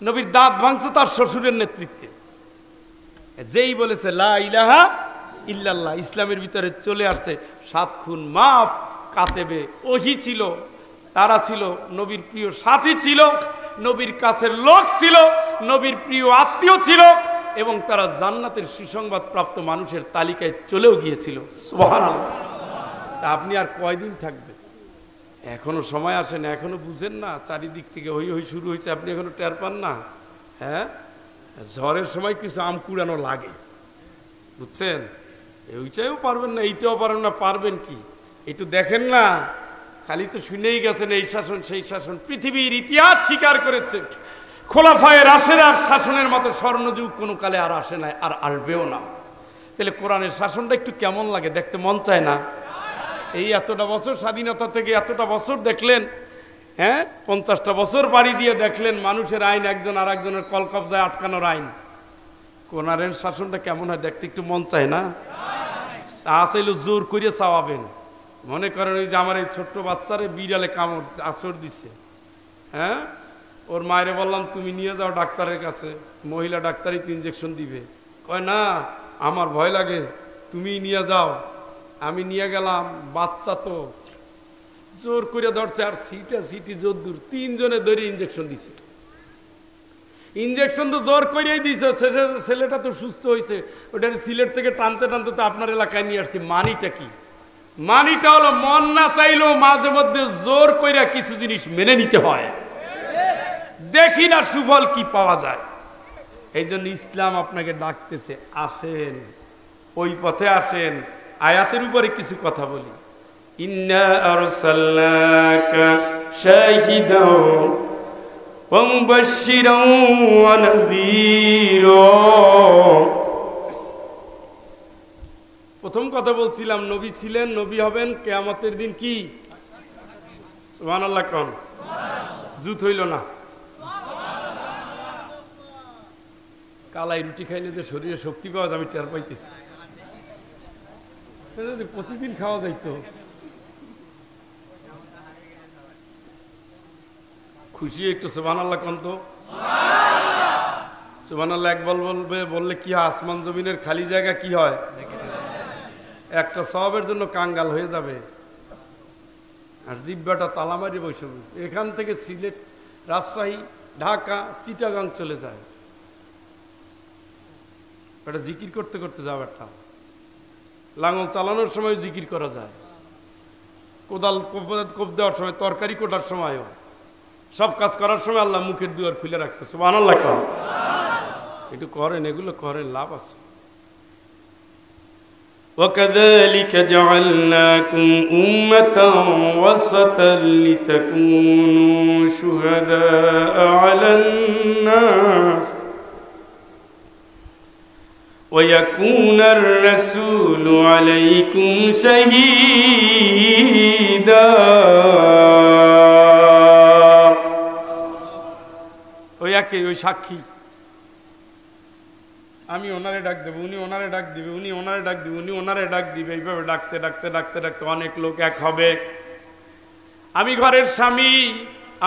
নবীর দাঁত ভাঙছে তার শ্বশুরের নেতৃত্বে। যেই বলেছে লা ইলাহা ইল্লাল্লাহ, ইসলামের ভিতরে চলে আসছে, 7 খুন মাফ। কাতেবে ওহী ছিল, তারা ছিল নবীর প্রিয় সাথী ছিল, নবীর কাছের লোক ছিল, নবীর প্রিয় আত্মীয় ছিল, এবং তারা জান্নাতের সুসংবাদ প্রাপ্ত মানুষের তালিকায় চলেও গিয়েছিল। সুবহানাল্লাহ। তা আপনি আর কয়দিন থাকবেন? এখনো সময় আসে না, এখনো বুঝেন না, চারিদিক থেকে হই হই শুরু হয়েছে, আপনি এখনো টের পান না? হ্যাঁ, ঝড়ের সময় কিছু আম কুড়ানো লাগে, বুঝছেন? ওইটাও পারবেন না, এইটাও পারবেন না, পারবেন কি? একটু দেখেন না, খালি তো শুনেই গেছেন এই শাসন সেই শাসন। পৃথিবীর ইতিহাস স্বীকার করেছে খোলাফায়ে রাশেদার শাসনের মতো স্বর্ণযুগ কোনো কালে আর আসে নাই, আর আসবেও না। তাহলে কোরআনের শাসনটা একটু কেমন লাগে, দেখতে মন চায় না? এই এতটা বছর স্বাধীনতা থেকে এতটা বছর দেখলেন, হ্যাঁ, 50টা বছর বাড়ি দিয়ে দেখলেন মানুষের আইন একজন আর একজনের কলকবজায় আটকানোর আইন। কোরআনের শাসনটা কেমন হয় দেখতে একটু মন চায় না? চাইলে জোর করে চাওয়াবেন। মনে করেন ওই যে আমার এই ছোট্ট বাচ্চারে বিড়ালে কামড় আঁচড় দিছে, হ্যাঁ, ওর মায়েরে বললাম তুমি নিয়ে যাও ডাক্তারের কাছে, মহিলা ডাক্তারই তো ইঞ্জেকশন দিবে। কয় না, আমার ভয় লাগে, তুমি নিয়ে যাও। আমি নিয়ে গেলাম, বাচ্চা তো জোর করে ধরছে, আর সিটি জোর দূর, 3 জনে ধরে ইঞ্জেকশন দিছে। ইঞ্জেকশন তো জোর করেই দিছে, ছেলেটা তো সুস্থ হয়েছে। ওটা সিলেট থেকে টানতে টানতে তো আপনার এলাকায় নিয়ে আসছি। মানিটা কি? মানিটা হলো মন না চাইলেও মাঝে মধ্যে জোর কইরা কিছু জিনিস মেনে নিতে হয়, দেখি না সুফল কি পাওয়া যায়। এই জন্য ইসলাম আপনাকে ডাকতেছে, আসেন, ওই পথে আসেন। আয়াতের উপরে কিছু কথা বলি। ইন্না আরসালনাকা শাহিদাও ওয়া মুবাশশিরাও ওয়া নাযীরা। প্রথম কথা বলছিলাম, নবী ছিলেন, নবী হবেন, কিয়ামতের দিন কি? সুবহানাল্লাহ। কোন জুত হইল না? কালাই রুটি খাইলে যে শরীরে শক্তি পাওয়া যায় আমি টের পাইতেছি। প্রতিদিন খাওয়া যাইতো, খুশি একটু সুবহানাল্লাহ কোন তো? সুবহানাল্লাহ একবার বলবে, বললে কি হয়? আসমান জমিনের খালি জায়গা কি হয়? একটা সওয়াবের জন্য কাঙ্গাল হয়ে যাবে। আর জিব্বাটা তালামারি বসে বসে এখান থেকে সিলেট, রাজশাহী, ঢাকা, চিটাগাং চলে যায়। এটা জিকির করতে করতে যাবে। একটা লাঙল চালানোর সময় জিকির করা যায়, কোদাল কোপ দেওয়ার সময়, তরকারি কোটার সময়ও, সব কাজ করার সময় আল্লাহ মুখের দুয়ার খুলে রাখছে। সুবহানাল্লাহ। একটু করেন, এগুলো করেন, লাভ আছে। وَكَذَلِكَ جَعَلْنَاكُمْ أُمَّةً وَسَطًا لِتَكُونُوا شُهَدَاءَ عَلَى النَّاسِ وَيَكُونَ الرَّسُولُ عَلَيْكُمْ شَهِيدًا। ওই একই, ওই সাক্ষী। আমি ওনারে ডাক দেবো, উনি ওনারে ডাক দিবে, উনি ওনারে ডাক দিবে, উনি ওনারে ডাক দিবে। এইভাবে ডাকতে ডাকতে ডাকতে ডাকতে অনেক লোক এক হবে। আমি ঘরের স্বামী,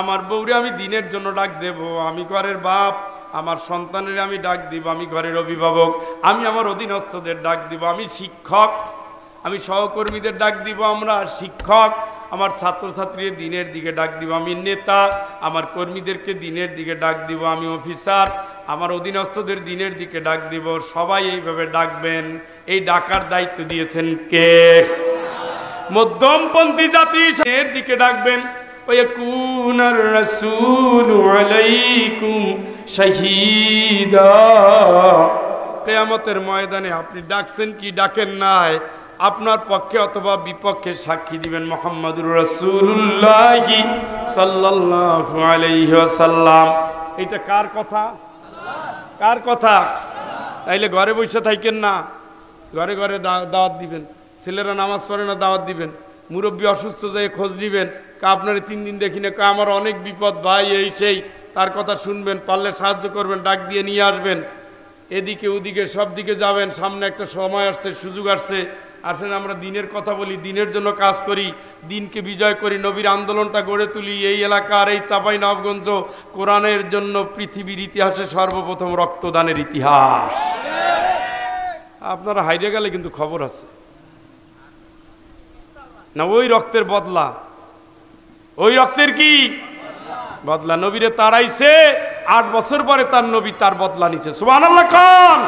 আমার বউরে আমি দিনের জন্য ডাক দেব। আমি ঘরের বাপ, আমার সন্তানের আমি ডাক দিব। আমি ঘরের অভিভাবক, আমি আমার অধীনস্থদের ডাক দিব। আমি শিক্ষক, আমি সহকর্মীদের ডাক দিব। আমরা শিক্ষক, আমার ছাত্রছাত্রীদের দিনের দিকে ডাক দিব। আমি নেতা, আমার কর্মীদেরকে দিনের দিকে ডাক দিব। আমি অফিসার, আমার অধীনস্থদের দিনের দিকে ডাক দিব। সবাই এইভাবে ডাকবেন। এই ডাকার দায়িত্ব দিয়েছেন কে? মধ্যমপন্থী জাতি এর দিকে ডাকবেন। ওয়াকুনার রাসূলু আলাইকুম শাহীদা। কিয়ামতের ময়দানে আপনি ডাকছেন কি ডাকেন নাই, আপনার পক্ষে অথবা বিপক্ষে সাক্ষী দিবেন মুহাম্মদুর রাসূলুল্লাহ সাল্লাল্লাহু আলাইহি ওয়াসাল্লাম। এটা কার কথা? কার কথা? তাইলে ঘরে বসে থাকেন না, ঘরে ঘরে দাওয়াত দিবেন। ছেলেরা নামাজ পড়ে না, দাওয়াত দিবেন। মুরব্বী অসুস্থ যায় খোঁজ নিবেন, আপনার 3 দিন দেখি না, আমার অনেক বিপদ ভাই, এই সেই, তার কথা শুনবেন, পারলে সাহায্য করবেন, ডাক দিয়ে নিয়ে আসবেন। এদিকে ওদিকে সব দিকে যাবেন। সামনে একটা সময় আসছে, সুযোগ আসছে, আসেন আমরা দিনের কথা বলি, দিনের জন্য কাজ করি, দিনকে বিজয় করি, নবীর আন্দোলনটা গড়ে তুলি। এই এলাকার এই চাঁপাইনবাবগঞ্জ কোরআনের জন্য পৃথিবীর ইতিহাসে সর্বপ্রথম রক্তদানের ইতিহাস। আপনারা হাইরে গেলে কিন্তু খবর আছে না, ওই রক্তের বদলা, ওই রক্তের কি বদলা। নবীরে তাড়াইছে, 8 বছর পরে তার নবী তার বদলা নিছে। সুবহানাল্লাহ খান।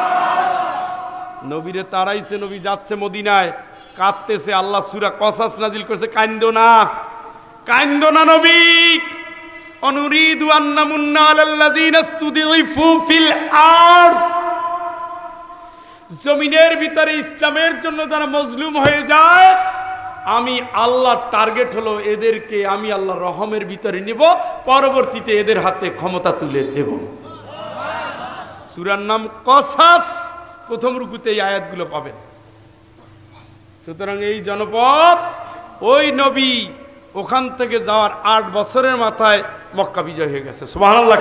নবীরে তাড়াইছে, নবী যাচ্ছে মদিনায়, কাঁদতেছে। আল্লাহ সূরা কসাস নাজিল করছে, কান্দো না, কান্দো না নবী। অনুরিদু আন্নামুন্না আলাল্লাযিনা ইসতুদিফু ফিল আরদ। জমিনের ভিতরে ইসলামের জন্য যারা মজলুম হয়ে যায়, আমি আল্লাহ টার্গেট হলো এদেরকে আমি আল্লাহ রহমের ভিতরে নিব, পরবর্তীতে এদের হাতে ক্ষমতা তুলে দেব। সূরার নাম কসাস, প্রথম রুকুতে এই আয়াতগুলো পাবেন। সুতরাং এই জনপদ, ওই নবী ওখান থেকে যাওয়ার 8 বছরের মাথায় মক্কা বিজয় হয়ে গেছে। সুবহানাল্লাহ।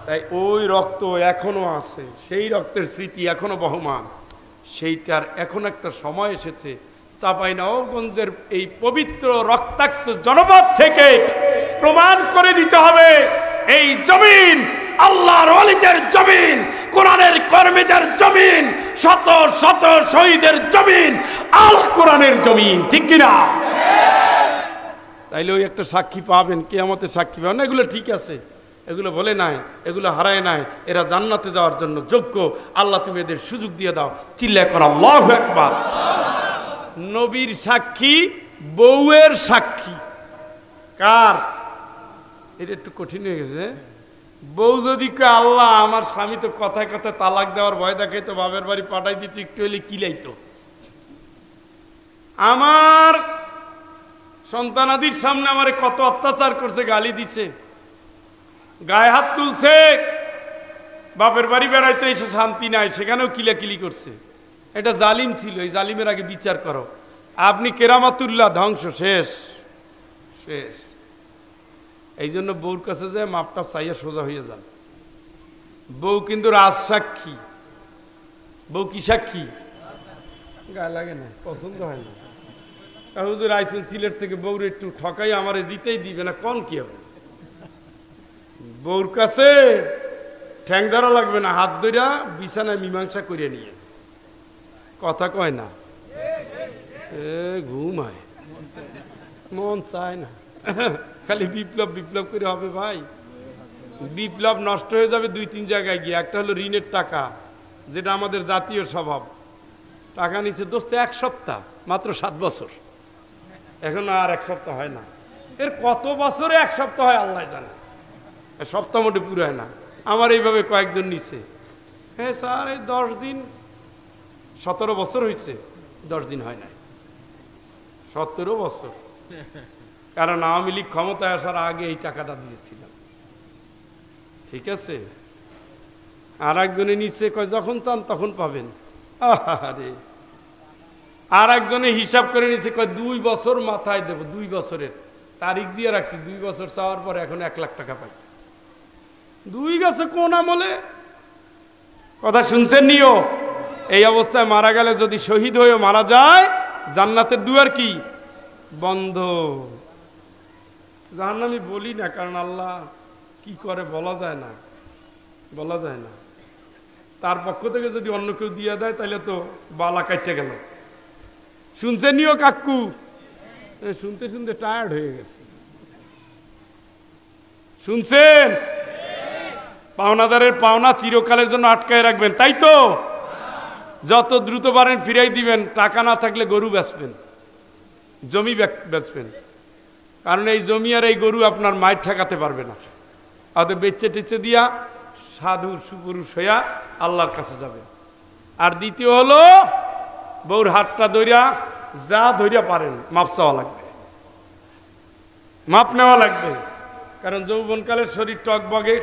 তাই ওই রক্ত এখনো আছে, সেই রক্তের স্মৃতি এখনো বহমান। সেইটার এখন একটা সময় এসেছে, চাঁপাইনবাবগঞ্জের এই পবিত্র রক্তাক্ত জনপদ থেকে প্রমাণ করে দিতে হবে এই জমিন আল্লাহর ওয়ালিদের জমিন, কোরআনের কর্মীদের জমিন, শত শত শহীদের জমিন, আল কোরআনের জমিন। ঠিক কিনা? তাইলে ওই একটা সাক্ষী পাবেন, কিয়ামতে সাক্ষী পাবেন। এগুলো ঠিক আছে, এগুলো বলে নাই, এগুলো হারায় নাই, এরা জান্নাতে যাওয়ার জন্য যোগ্য। আল্লাহ তুমি এদের সুযোগ দিয়ে দাও। চিল্লায় কর আল্লাহু আকবার। নবীর সাক্ষী, বউয়ের সাক্ষী কার? এটা একটু কঠিন হয়ে গেছে। বউ যদি কে আল্লাহ আমার স্বামী তো কথায় কথায় তালাক দেওয়ার ভয় দেখাইতো, বাপের বাড়ি পাঠাই দিত, একটু হলে কিলাইতো, আমার সন্তানাদির সামনে আমারে কত অত্যাচার করছে, গালি দিছে, গায়ে হাত তুলছে, বাপের বাড়ি বেড়াইতে এসে শান্তি নাই, সেখানেও কিলাকিলি করছে। এটা জালিম ছিল, এই জালিমের আগে বিচার করো। আপনি কেরামাতুল্লাহ, ধ্বংস, শেষ শেষ। এই জন্য বউর কাছে যায় মাপটা চাইয়া সোজা হয়ে যান। বউ কিন্তু রাজ সাক্ষী। বউ কি সাক্ষী? গায়ে লাগে না, পছন্দ হয় না। হুজুর আইছেন সিলেট থেকে, বউর একটু ঠকাই আমারে জিতেই দিবে না, কোন কি হবে? বউর কাছে ঠ্যাং ধরা লাগবে না, হাত ধইরা বিছানায় মীমাংসা করে নিয়ে কথা কয় না, ঘুম হয়, মন চায় না, খালি বিপ্লব বিপ্লব করে হবে। ভাই, বিপ্লব নষ্ট হয়ে যাবে 2-3 জায়গায় গিয়ে। একটা হলো ঋণের টাকা, যেটা আমাদের জাতীয় স্বভাব। টাকা নিচ্ছে দোস্ত 1 সপ্তাহ, মাত্র 7 বছর, এখন আর 1 সপ্তাহ হয় না। এর কত বছরে 1 সপ্তাহ হয় আল্লাহ জানে, সপ্তাহ মোটে পুরো হয় না। আমার এইভাবে কয়েকজন নিছে, হ্যাঁ স্যার এই 10 দিন, 17 বছর হয়েছে, 10 দিন হয় নাই, 17 বছর। কারণ আওয়ামী লীগ ক্ষমতায় আসার আগে এই টাকাটা দিয়েছিলাম। ঠিক আছে। আর একজনে নিচে কয় যখন চান তখন পাবেন। আরে আর একজনে হিসাব করে নিচে কয় 2 বছর মাথায় দেব, 2 বছরের তারিখ দিয়ে রাখছি, 2 বছর চাওয়ার পর এখন 1 লাখ টাকা পাই। 2 গেছে কোন আমলে? কথা শুনছেন নিও। এই অবস্থায় মারা গেলে যদি শহীদ হয়ে মারা যায়, জান্নাতের দুয়ার কি বন্ধ। জাহান্নামী বলি না, কারণ আল্লাহ কি করে বলা যায় না, বলা যায় না। তার পক্ষ থেকে যদি অন্য কেউ দিয়ে দেয় তাহলে তো বালা কাটতে গেল। শুনছেন নিও কাকু? শুনতে শুনতে টায়ার্ড হয়ে গেছে। শুনছেন? পাওনাদারের পাওনা চিরকালের জন্য আটকায় রাখবেন, তাই তো? যত দ্রুত পারেন ফিরাই দিবেন। টাকা না থাকলে গরু বেচবেন, জমি বেচবেন, কারণ এই জমি আর এই গরু আপনার মায়ের ঠেকাতে পারবে না। অতএব বেচে টেচে দিয়া সাধু সুপুরুষ হইয়া আল্লাহর কাছে যাবে। আর দ্বিতীয় হলো বউর হাতটা ধরিয়া যা ধরিয়া পারেন মাপ চাওয়া লাগবে, মাপ নেওয়া লাগবে। কারণ যৌবনকালের শরীর টকবগে,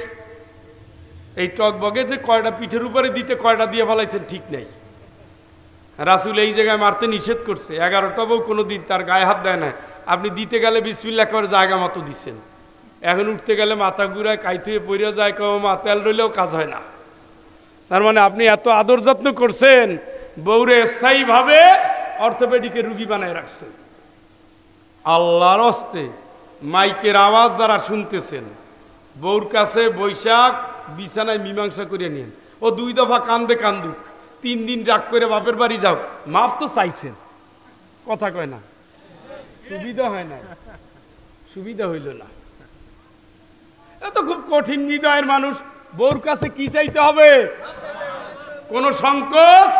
এই টকবগে যে কয়টা পিঠের উপরে দিতে কয়টা দিয়ে ফেলাইছেন ঠিক নেই। রাসূল এই জায়গায় মারতে নিষেধ করছে, 11টা বউ কোনো দিন তার গায়ে হাত দেয় না। আপনি দিতে গেলে বিসমিল্লাহ করে জায়গা মতো দিচ্ছেন, এখন উঠতে গেলে মাথা ঘুরায় কাইতে পড়ে যায়, কেউ তেল রইলেও কাজ হয় না। তার মানে আপনি এত আদর যত্ন করছেন, বউরে স্থায়ীভাবে অর্থোপেডিকের রুগী বানায় রাখছেন। আল্লাহর হস্তে মাইকের আওয়াজ যারা শুনতেছেন, বউর কাছে বৈশাখ বিছানায় মীমাংসা করে নিন। ও 2 দফা কান্দে কান্দুক, 3 দিন রাগ করে বাপের বাড়ি যাও, মাপ তো চাইছেন, কথা কয় না, সুবিধা হয় না, সুবিধা হইল না। এত খুব কঠিন হৃদয়ের মানুষ, বউর কাছে কি চাইতে হবে? কোনো সংকোচ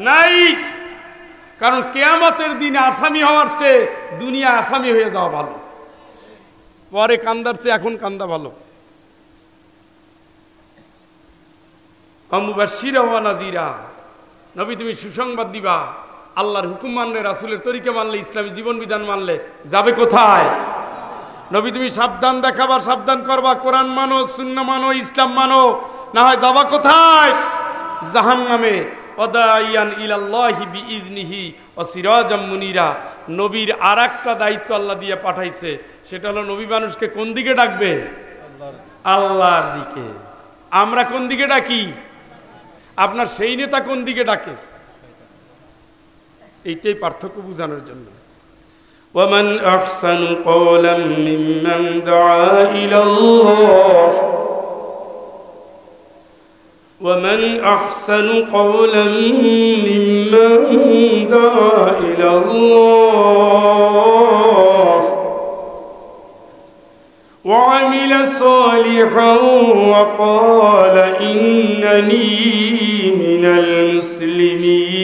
নাই। কারণ কিয়ামতের দিনে আসামি হওয়ার চেয়ে দুনিয়া আসামি হয়ে যাওয়া ভালো। পরে কান্দার চেয়ে এখন কান্দা ভালো। মুবাশশিরা ওয়া নাযীরা, নবী তুমি সুসংবাদ দিবা। আল্লাহর হুকুম মানলে, রাসূলের তরিকা মানলে, ইসলামী জীবন বিধান মানলে যাবে কোথায়? নবী তুমি সাবধান দেখাবা, সাবধান করবা। কোরআন মানো, সুন্নাহ মানো, ইসলাম মানো, না হয় যাবা কোথায়? জাহান্নামে। ওয়াদাইয়ান ইলাল্লাহি বিইযনিহি ওয়া সিরাজাম মুনিরা। নবীর আরেকটা দায়িত্ব আল্লাহ দিয়ে পাঠাইছে, সেটা হলো নবী মানুষকে কোন দিকে ডাকবে? আল্লাহর দিকে। আমরা কোন দিকে ডাকি? আপনার সেই নেতা কোন দিকে ডাকে? এইটাই পার্থক্য বোঝানোর জন্য। ومن أحسن قولا ممن دعا إلى الله ومن أحسن قولا ممن دعا إلى الله وعمل صالحا وقال إنني من المسلمين।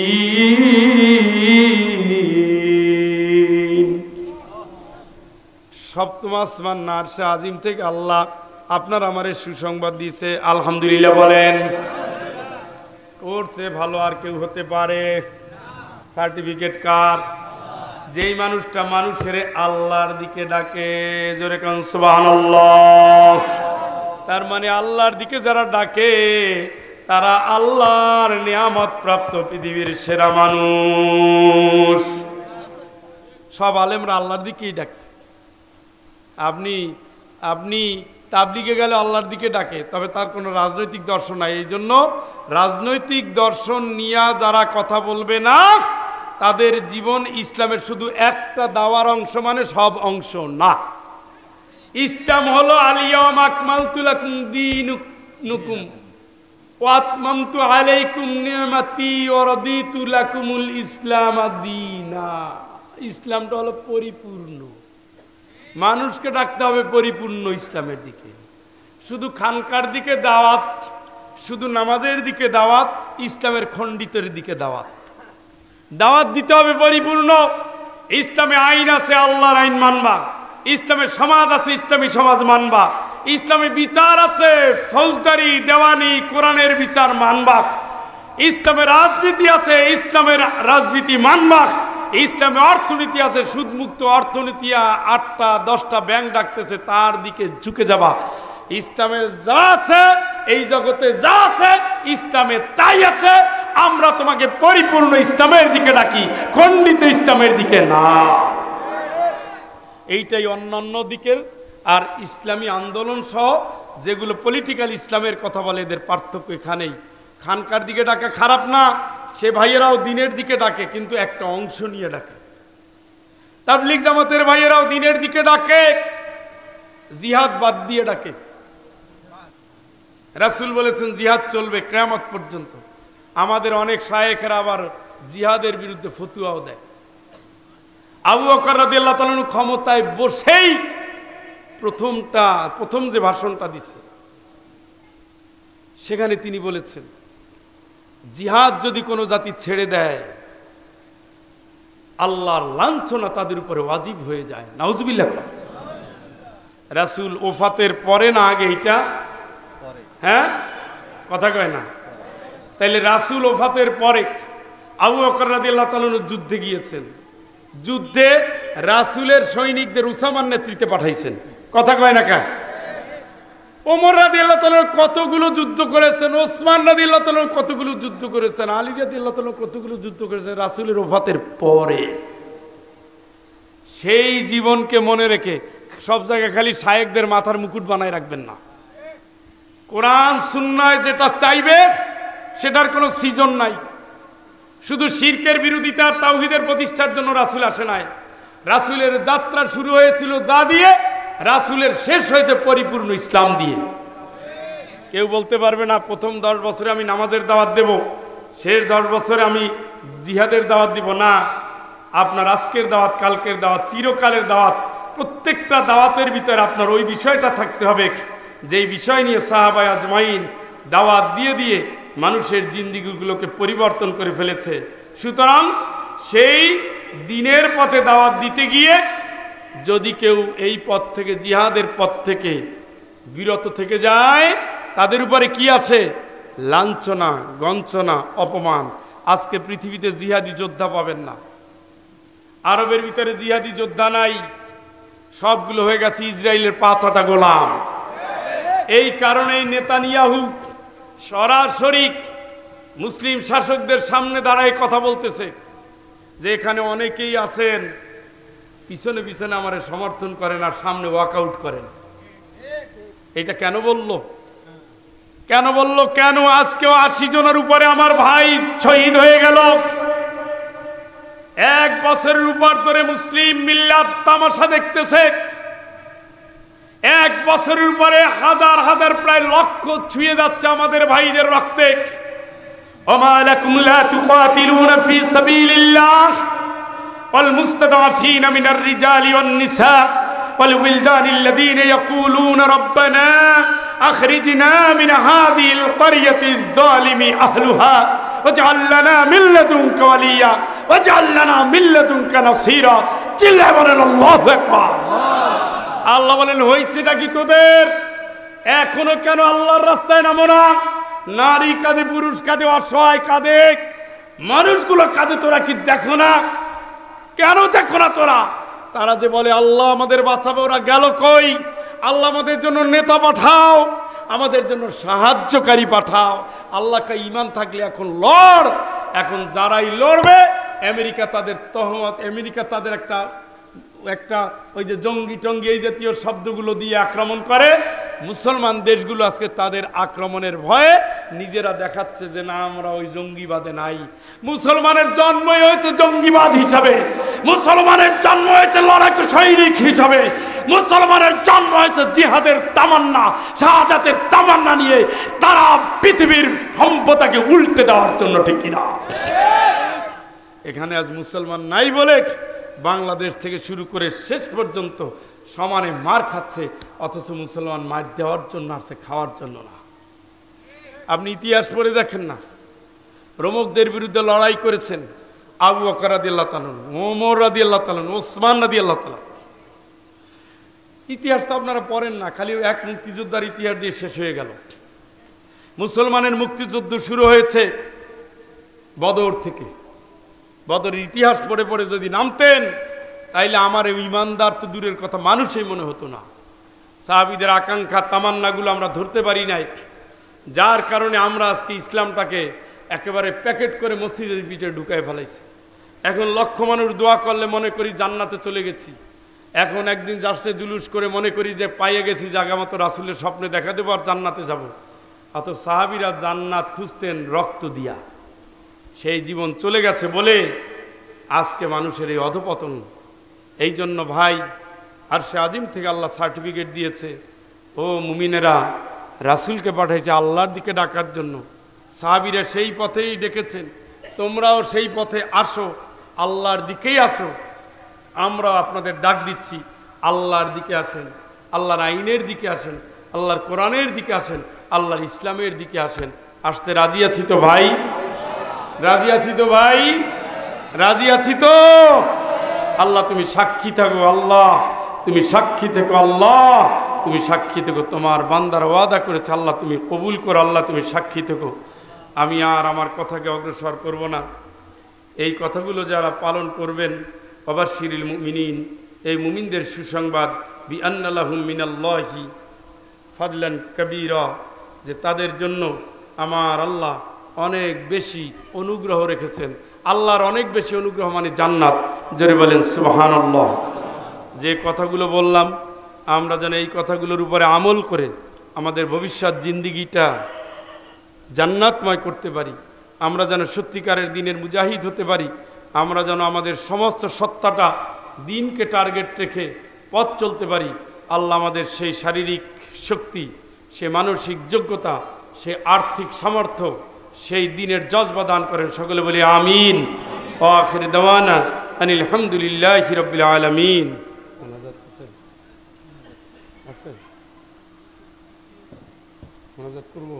সপ্তম আসমান আরশে আজিম থেকে আল্লাহ আপনার আমারে সুসংবাদ দিয়েছে, আলহামদুলিল্লাহ বলেন। করছে ভালো আর কেউ হতে পারে? সার্টিফিকেট কার? যেই মানুষটা মানুষের আল্লাহর দিকে ডাকে, জোরে কান সুবহানাল্লাহ। তার মানে আল্লাহর দিকে যারা ডাকে তারা আল্লাহর নিয়ামত প্রাপ্ত পৃথিবীর সেরা মানুষ। সব আলেমরা আল্লাহর দিকেই ডাকে। আপনি তাবলিগে গেলে আল্লাহর দিকে ডাকে, তবে তার কোনো রাজনৈতিক দর্শন নাই। এই জন্য রাজনৈতিক দর্শন নিয়ে যারা কথা বলবে না, তাদের জীবন ইসলামের শুধু একটা দাওয়ার অংশ, মানে সব অংশ না। ইসলাম হলো আল-ইয়াওমা আকমালতু লাকুম দীনুকুম ওয়া আতমামতু আলাইকুম নি'মাতি ওয়া রাদিতু লাকুমুল ইসলাম দীনা। ইসলামটা হলো পরিপূর্ণ। মানুষকে ডাকতে হবে পরিপূর্ণ ইসলামের দিকে। শুধু খানকার দিকে দাওয়াত, শুধু নামাজের দিকে দাওয়াত, ইসলামের খণ্ডিতের দিকে দাওয়াত। দাওয়াত দিতে হবে পরিপূর্ণ। ইসলামে আইন আছে, আল্লাহর আইন মানবা। ইসলামের সমাজ আছে, ইসলামী সমাজ মানবা। ইসলামে বিচার আছে, ফৌজদারি, দেওয়ানি, কোরআনের বিচার মানবা। ইসলামের রাজনীতি আছে, ইসলামের রাজনীতি মানবা। ইসলামে অর্থনীতি আছে, সুদমুক্ত অর্থনীতি, 8টা 10টা ব্যাংক ডাকতেছে, তার দিকে ঝুঁকে যাবা। ইসলামের যা আছে, এই জগতে যা আছে, ইসলামে তাই আছে। আমরা তোমাকে পরিপূর্ণ ইসলামের দিকে ডাকি, খণ্ডিত ইসলামের দিকে না। এইটাই অন্যান্য দিকের আর ইসলামী আন্দোলন সহ যেগুলো পলিটিক্যাল ইসলামের কথা বলে, এদের পার্থক্য এখানেই। খানকার দিকে ডাকা খারাপ না, সে ভাইয়েরাও দিনের দিকে ডাকে, কিন্তু একটা অংশ নিয়ে ডাকে। তাবলীগ জামাতের ভাইয়েরাও দিনের দিকে ডাকে, জিহাদ বাদ দিয়ে ডাকে। রাসূল বলেছেন জিহাদ চলবে কিয়ামত পর্যন্ত। আমাদের অনেক শায়েখেরা আবার জিহাদের বিরুদ্ধে ফতোয়াও দেয়। আবু বকর রাদিয়াল্লাহু তাআলা ক্ষমতায় বসেই প্রথম যে ভাষণটা দিছে, সেখানে তিনি বলেছেন জিহাদ যদি কোনো জাতি ছেড়ে দেয়, আল্লাহর লাঞ্ছনা তাদের উপরে ওয়াজিব হয়ে যায়। নাউজুবিল্লাহ। রাসূল ওফাতের পরে না আগে? এটা হ্যাঁ, কথা কয় না। তাইলে রাসূল ওফাতের পরে আবু বকর রাদিয়াল্লাহু তাআলা যুদ্ধে গিয়েছেন। যুদ্ধে রাসূলের সৈনিকদের উসামার নেতৃত্বে পাঠাইছেন, কথা কয় না কেন? ওমর রাদিয়াল্লাহু তাআলা কতগুলো যুদ্ধ করেছেন, ওসমান রাদিয়াল্লাহু তাআলা কতগুলো যুদ্ধ করেছেন, আলী রাদিয়াল্লাহু তাআলা কতগুলো যুদ্ধ করেছেন রাসূলের ওফাতের পরে। সেই জীবনকে মনে রেখে সব জায়গায় খালি শায়েখদের মাথার মুকুট বানায় রাখবেন না। কোরআন সুন্নায় যেটা চাইবে সেটার কোনো সিজন নাই। শুধু শিরকের বিরোধিতা আর তাওহীদের প্রতিষ্ঠার জন্য রাসূল আসে নাই। রাসূলের যাত্রা শুরু হয়েছিল যা দিয়ে, রাসূলের শেষ হয়েছে পরিপূর্ণ ইসলাম দিয়ে। কেউ বলতে পারবে না প্রথম 10 বছরে আমি নামাজের দাওয়াত দেব, শেষ 10 বছরে আমি জিহাদের দাওয়াত দিব। না, আপনার আজকের দাওয়াত, কালকের দাওয়াত, চিরকালের দাওয়াত, প্রত্যেকটা দাওয়াতের ভিতরে আপনার ওই বিষয়টা থাকতে হবে যেই বিষয় নিয়ে সাহাবায়ে আজমাইন দাওয়াত দিয়ে দিয়ে মানুষের জিন্দেগিগুলোকে পরিবর্তন করে ফেলেছে। সুতরাং সেই দিনের পথে দাওয়াত দিতে গিয়ে যদি কেউ এই পথ থেকে, জিহাদের পথ থেকে বিরত থেকে যায়, তাদের উপরে কি আসে? লাঞ্ছনা, গঞ্চনা, অপমান। আজকে পৃথিবীতে জিহাদি যোদ্ধা পাবেন না। আরবের ভিতরে জিহাদি যোদ্ধা নাই, সবগুলো হয়ে গেছে ইসরায়েলের 5 গোলাম। এই কারণেই নেতানিয়াহু সরাসরি মুসলিম শাসকদের সামনে দাঁড়ায় কথা বলতেছে যে এখানে অনেকেই আছেন পিছনে পিছনে আমারে সমর্থন করেন আর সামনে ওয়াকআউট করেন। এটা কেন বললো? কেন বললো? কেন আজকেও 80 জনের উপরে আমার ভাই শহীদ হয়ে গেল। 1 বছরের উপর ধরে মুসলিম মিল্লাত তামাশা দেখতেছে। 1 বছরের উপরে হাজার হাজার, প্রায় লক্ষ ছুঁয়ে যাচ্ছে আমাদের ভাইদের রক্তে। ওমা লাকুম লা তুকাতিলুনা ফি সাবিলিল্লাহ ওয়াল মুস্তাদআফিনা মিনার রিজালি ওয়ান নিসা ওয়াল উইলদানিল্লাযীনা ইয়াকুলুনা রাব্বানা আখরিজনা মিন হাযিহিল ক্বরিয়াতিয যালিমি আহলুহা ওয়াজআল লানা মিন লাদুনকা ওয়ালিয়া ওয়াজআল লানা মিন লাদুনকা নাসীরা। চিল্লায়ে বলেন আল্লাহু আকবার। আল্লাহ বলেন, হয়েছেটা কি তোদের? এখনো কেন আল্লাহর রাস্তায় নামো না? নারী কাঁদে, পুরুষ কাঁদে, অসহায় কাঁদে, মানুষগুলো কাঁদে, তোরা কি দেখো না? কেন দেখো না তোরা? তারা যে বলে আল্লাহ আমাদের বাঁচাবে, ওরা গেল কই? আল্লাহ আমাদের জন্য নেতা পাঠাও, আমাদের জন্য সাহায্যকারী পাঠাও। আল্লাহকে ঈমান থাকলে এখন লড়। এখন যারাই লড়বে, আমেরিকা তাদের তহমত, আমেরিকা তাদের একটা ওই যে জঙ্গি টঙ্গি এই জাতীয় শব্দগুলো দিয়ে আক্রমণ করে। মুসলমান দেশগুলো আজকে তাদের আক্রমণের ভয়ে নিজেরা দেখাচ্ছে যে না, আমরা ওই জঙ্গিবাদে নাই। মুসলমানের জন্মই হয়েছে জঙ্গিবাদ হিসাবে, মুসলমানের জন্ম হয়েছে লড়াকু সৈনিক হিসাবে, মুসলমানের জন্ম হয়েছে জিহাদের তামান্না, শাহাদাতের তামান্না নিয়ে তারা পৃথিবীর সম্পদাকে উল্টে দেওয়ার জন্য, ঠিক কিনা? এখানে আজ মুসলমান নাই বলে বাংলাদেশ থেকে শুরু করে শেষ পর্যন্ত সমানে মার খাচ্ছে, অথচ মুসলমান মার দেওয়ার জন্য আসছে, খাওয়ার জন্য না। আপনি ইতিহাস পড়ে দেখেন না, রোমকদের বিরুদ্ধে লড়াই করেছেন আবু বকর রাদিয়াল্লাহু তাআলা, ওমর রাদিয়াল্লাহু তাআলা, ওসমান রাদিয়াল্লাহু তাআলা। ইতিহাস তো আপনারা পড়েন না, খালি এক মুক্তিযোদ্ধার ইতিহাস দিয়ে শেষ হয়ে গেল। মুসলমানের মুক্তিযুদ্ধ শুরু হয়েছে বদর থেকে। বদরের ইতিহাস পড়ে পড়ে যদি নামতেন তাইলে আমার এই ইমানদার তো দূরের কথা, মানুষই মনে হতো না। সাহাবীদের আকাঙ্ক্ষা, তামান্নাগুলো আমরা ধরতে পারি নাই, যার কারণে আমরা আজকে ইসলামটাকে একেবারে প্যাকেট করে মসজিদের পিঠে ঢুকায় ফেলাইছি। এখন লক্ষ মানুষ দোয়া করলে মনে করি জান্নাতে চলে গেছি। এখন একদিন যাচ্ছে জুলুস করে মনে করি যে পাইয়ে গেছি, জায়গা মতো রাসূলের স্বপ্নে দেখা দেবো আর জান্নাতে যাব। অত সাহাবীরা জান্নাত খুঁজতেন রক্ত দিয়া, সেই জীবন চলে গেছে বলে আজকে মানুষের এই অধপতন। এই জন্য ভাই, আরশে আজিম থেকে আল্লাহ সার্টিফিকেট দিয়েছে, ও মুমিনেরা, রাসূলকে পাঠাইছে আল্লাহর দিকে ডাকার জন্য। সাহাবীরা সেই পথেই ডেকেছেন, তোমরাও সেই পথে আসো, আল্লাহর দিকেই আসো। আমরাও আপনাদের ডাক দিচ্ছি, আল্লাহর দিকে আসেন, আল্লাহর আইনের দিকে আসেন, আল্লাহর কোরআনের দিকে আসেন, আল্লাহর ইসলামের দিকে আসেন। আসতে রাজি আছি তো ভাই? রাজি আছি তো ভাই? রাজি আছি তো? আল্লাহ তুমি সাক্ষী থাকো, আল্লাহ তুমি সাক্ষী থেকো, আল্লাহ তুমি সাক্ষী থেকো। তোমার বান্দার ওয়াদা করেছে, আল্লাহ তুমি কবুল করো, আল্লাহ তুমি সাক্ষী থেকো। আমি আর আমার কথাকে অগ্রসর করব না। এই কথাগুলো যারা পালন করবেন, ওয়াবাশশিরিল মুমিনিন, এই মুমিনদের সুসংবাদ, বিআন্না লাহুম মিনাল্লাহি ফাদলান কাবীরা, যে তাদের জন্য আমার আল্লাহ অনেক বেশি অনুগ্রহ রেখেছেন। আল্লাহর অনেক বেশি অনুগ্রহ মানে জান্নাত। জোরে বলেন সুবহানাল্লাহ। যে কথাগুলো বললাম, আমরা যেন এই কথাগুলোর উপরে আমল করে আমাদের ভবিষ্যৎ জিন্দিগিটা জান্নাতময় করতে পারি। আমরা যেন সত্যিকারের দিনের মুজাহিদ হতে পারি। আমরা যেন আমাদের সমস্ত সত্তাটা দিনকে টার্গেট রেখে পথ চলতে পারি। আল্লাহ আমাদের সেই শারীরিক শক্তি, সে মানসিক যোগ্যতা, সে আর্থিক সামর্থ্য, সেই দিনের জজবা দান করেন। সকলে বলি আমিন। ওয়া আখির দাওয়ানা আনিল হামদুলিল্লাহি রাব্বিল আলামিন। মোনাজাত করব।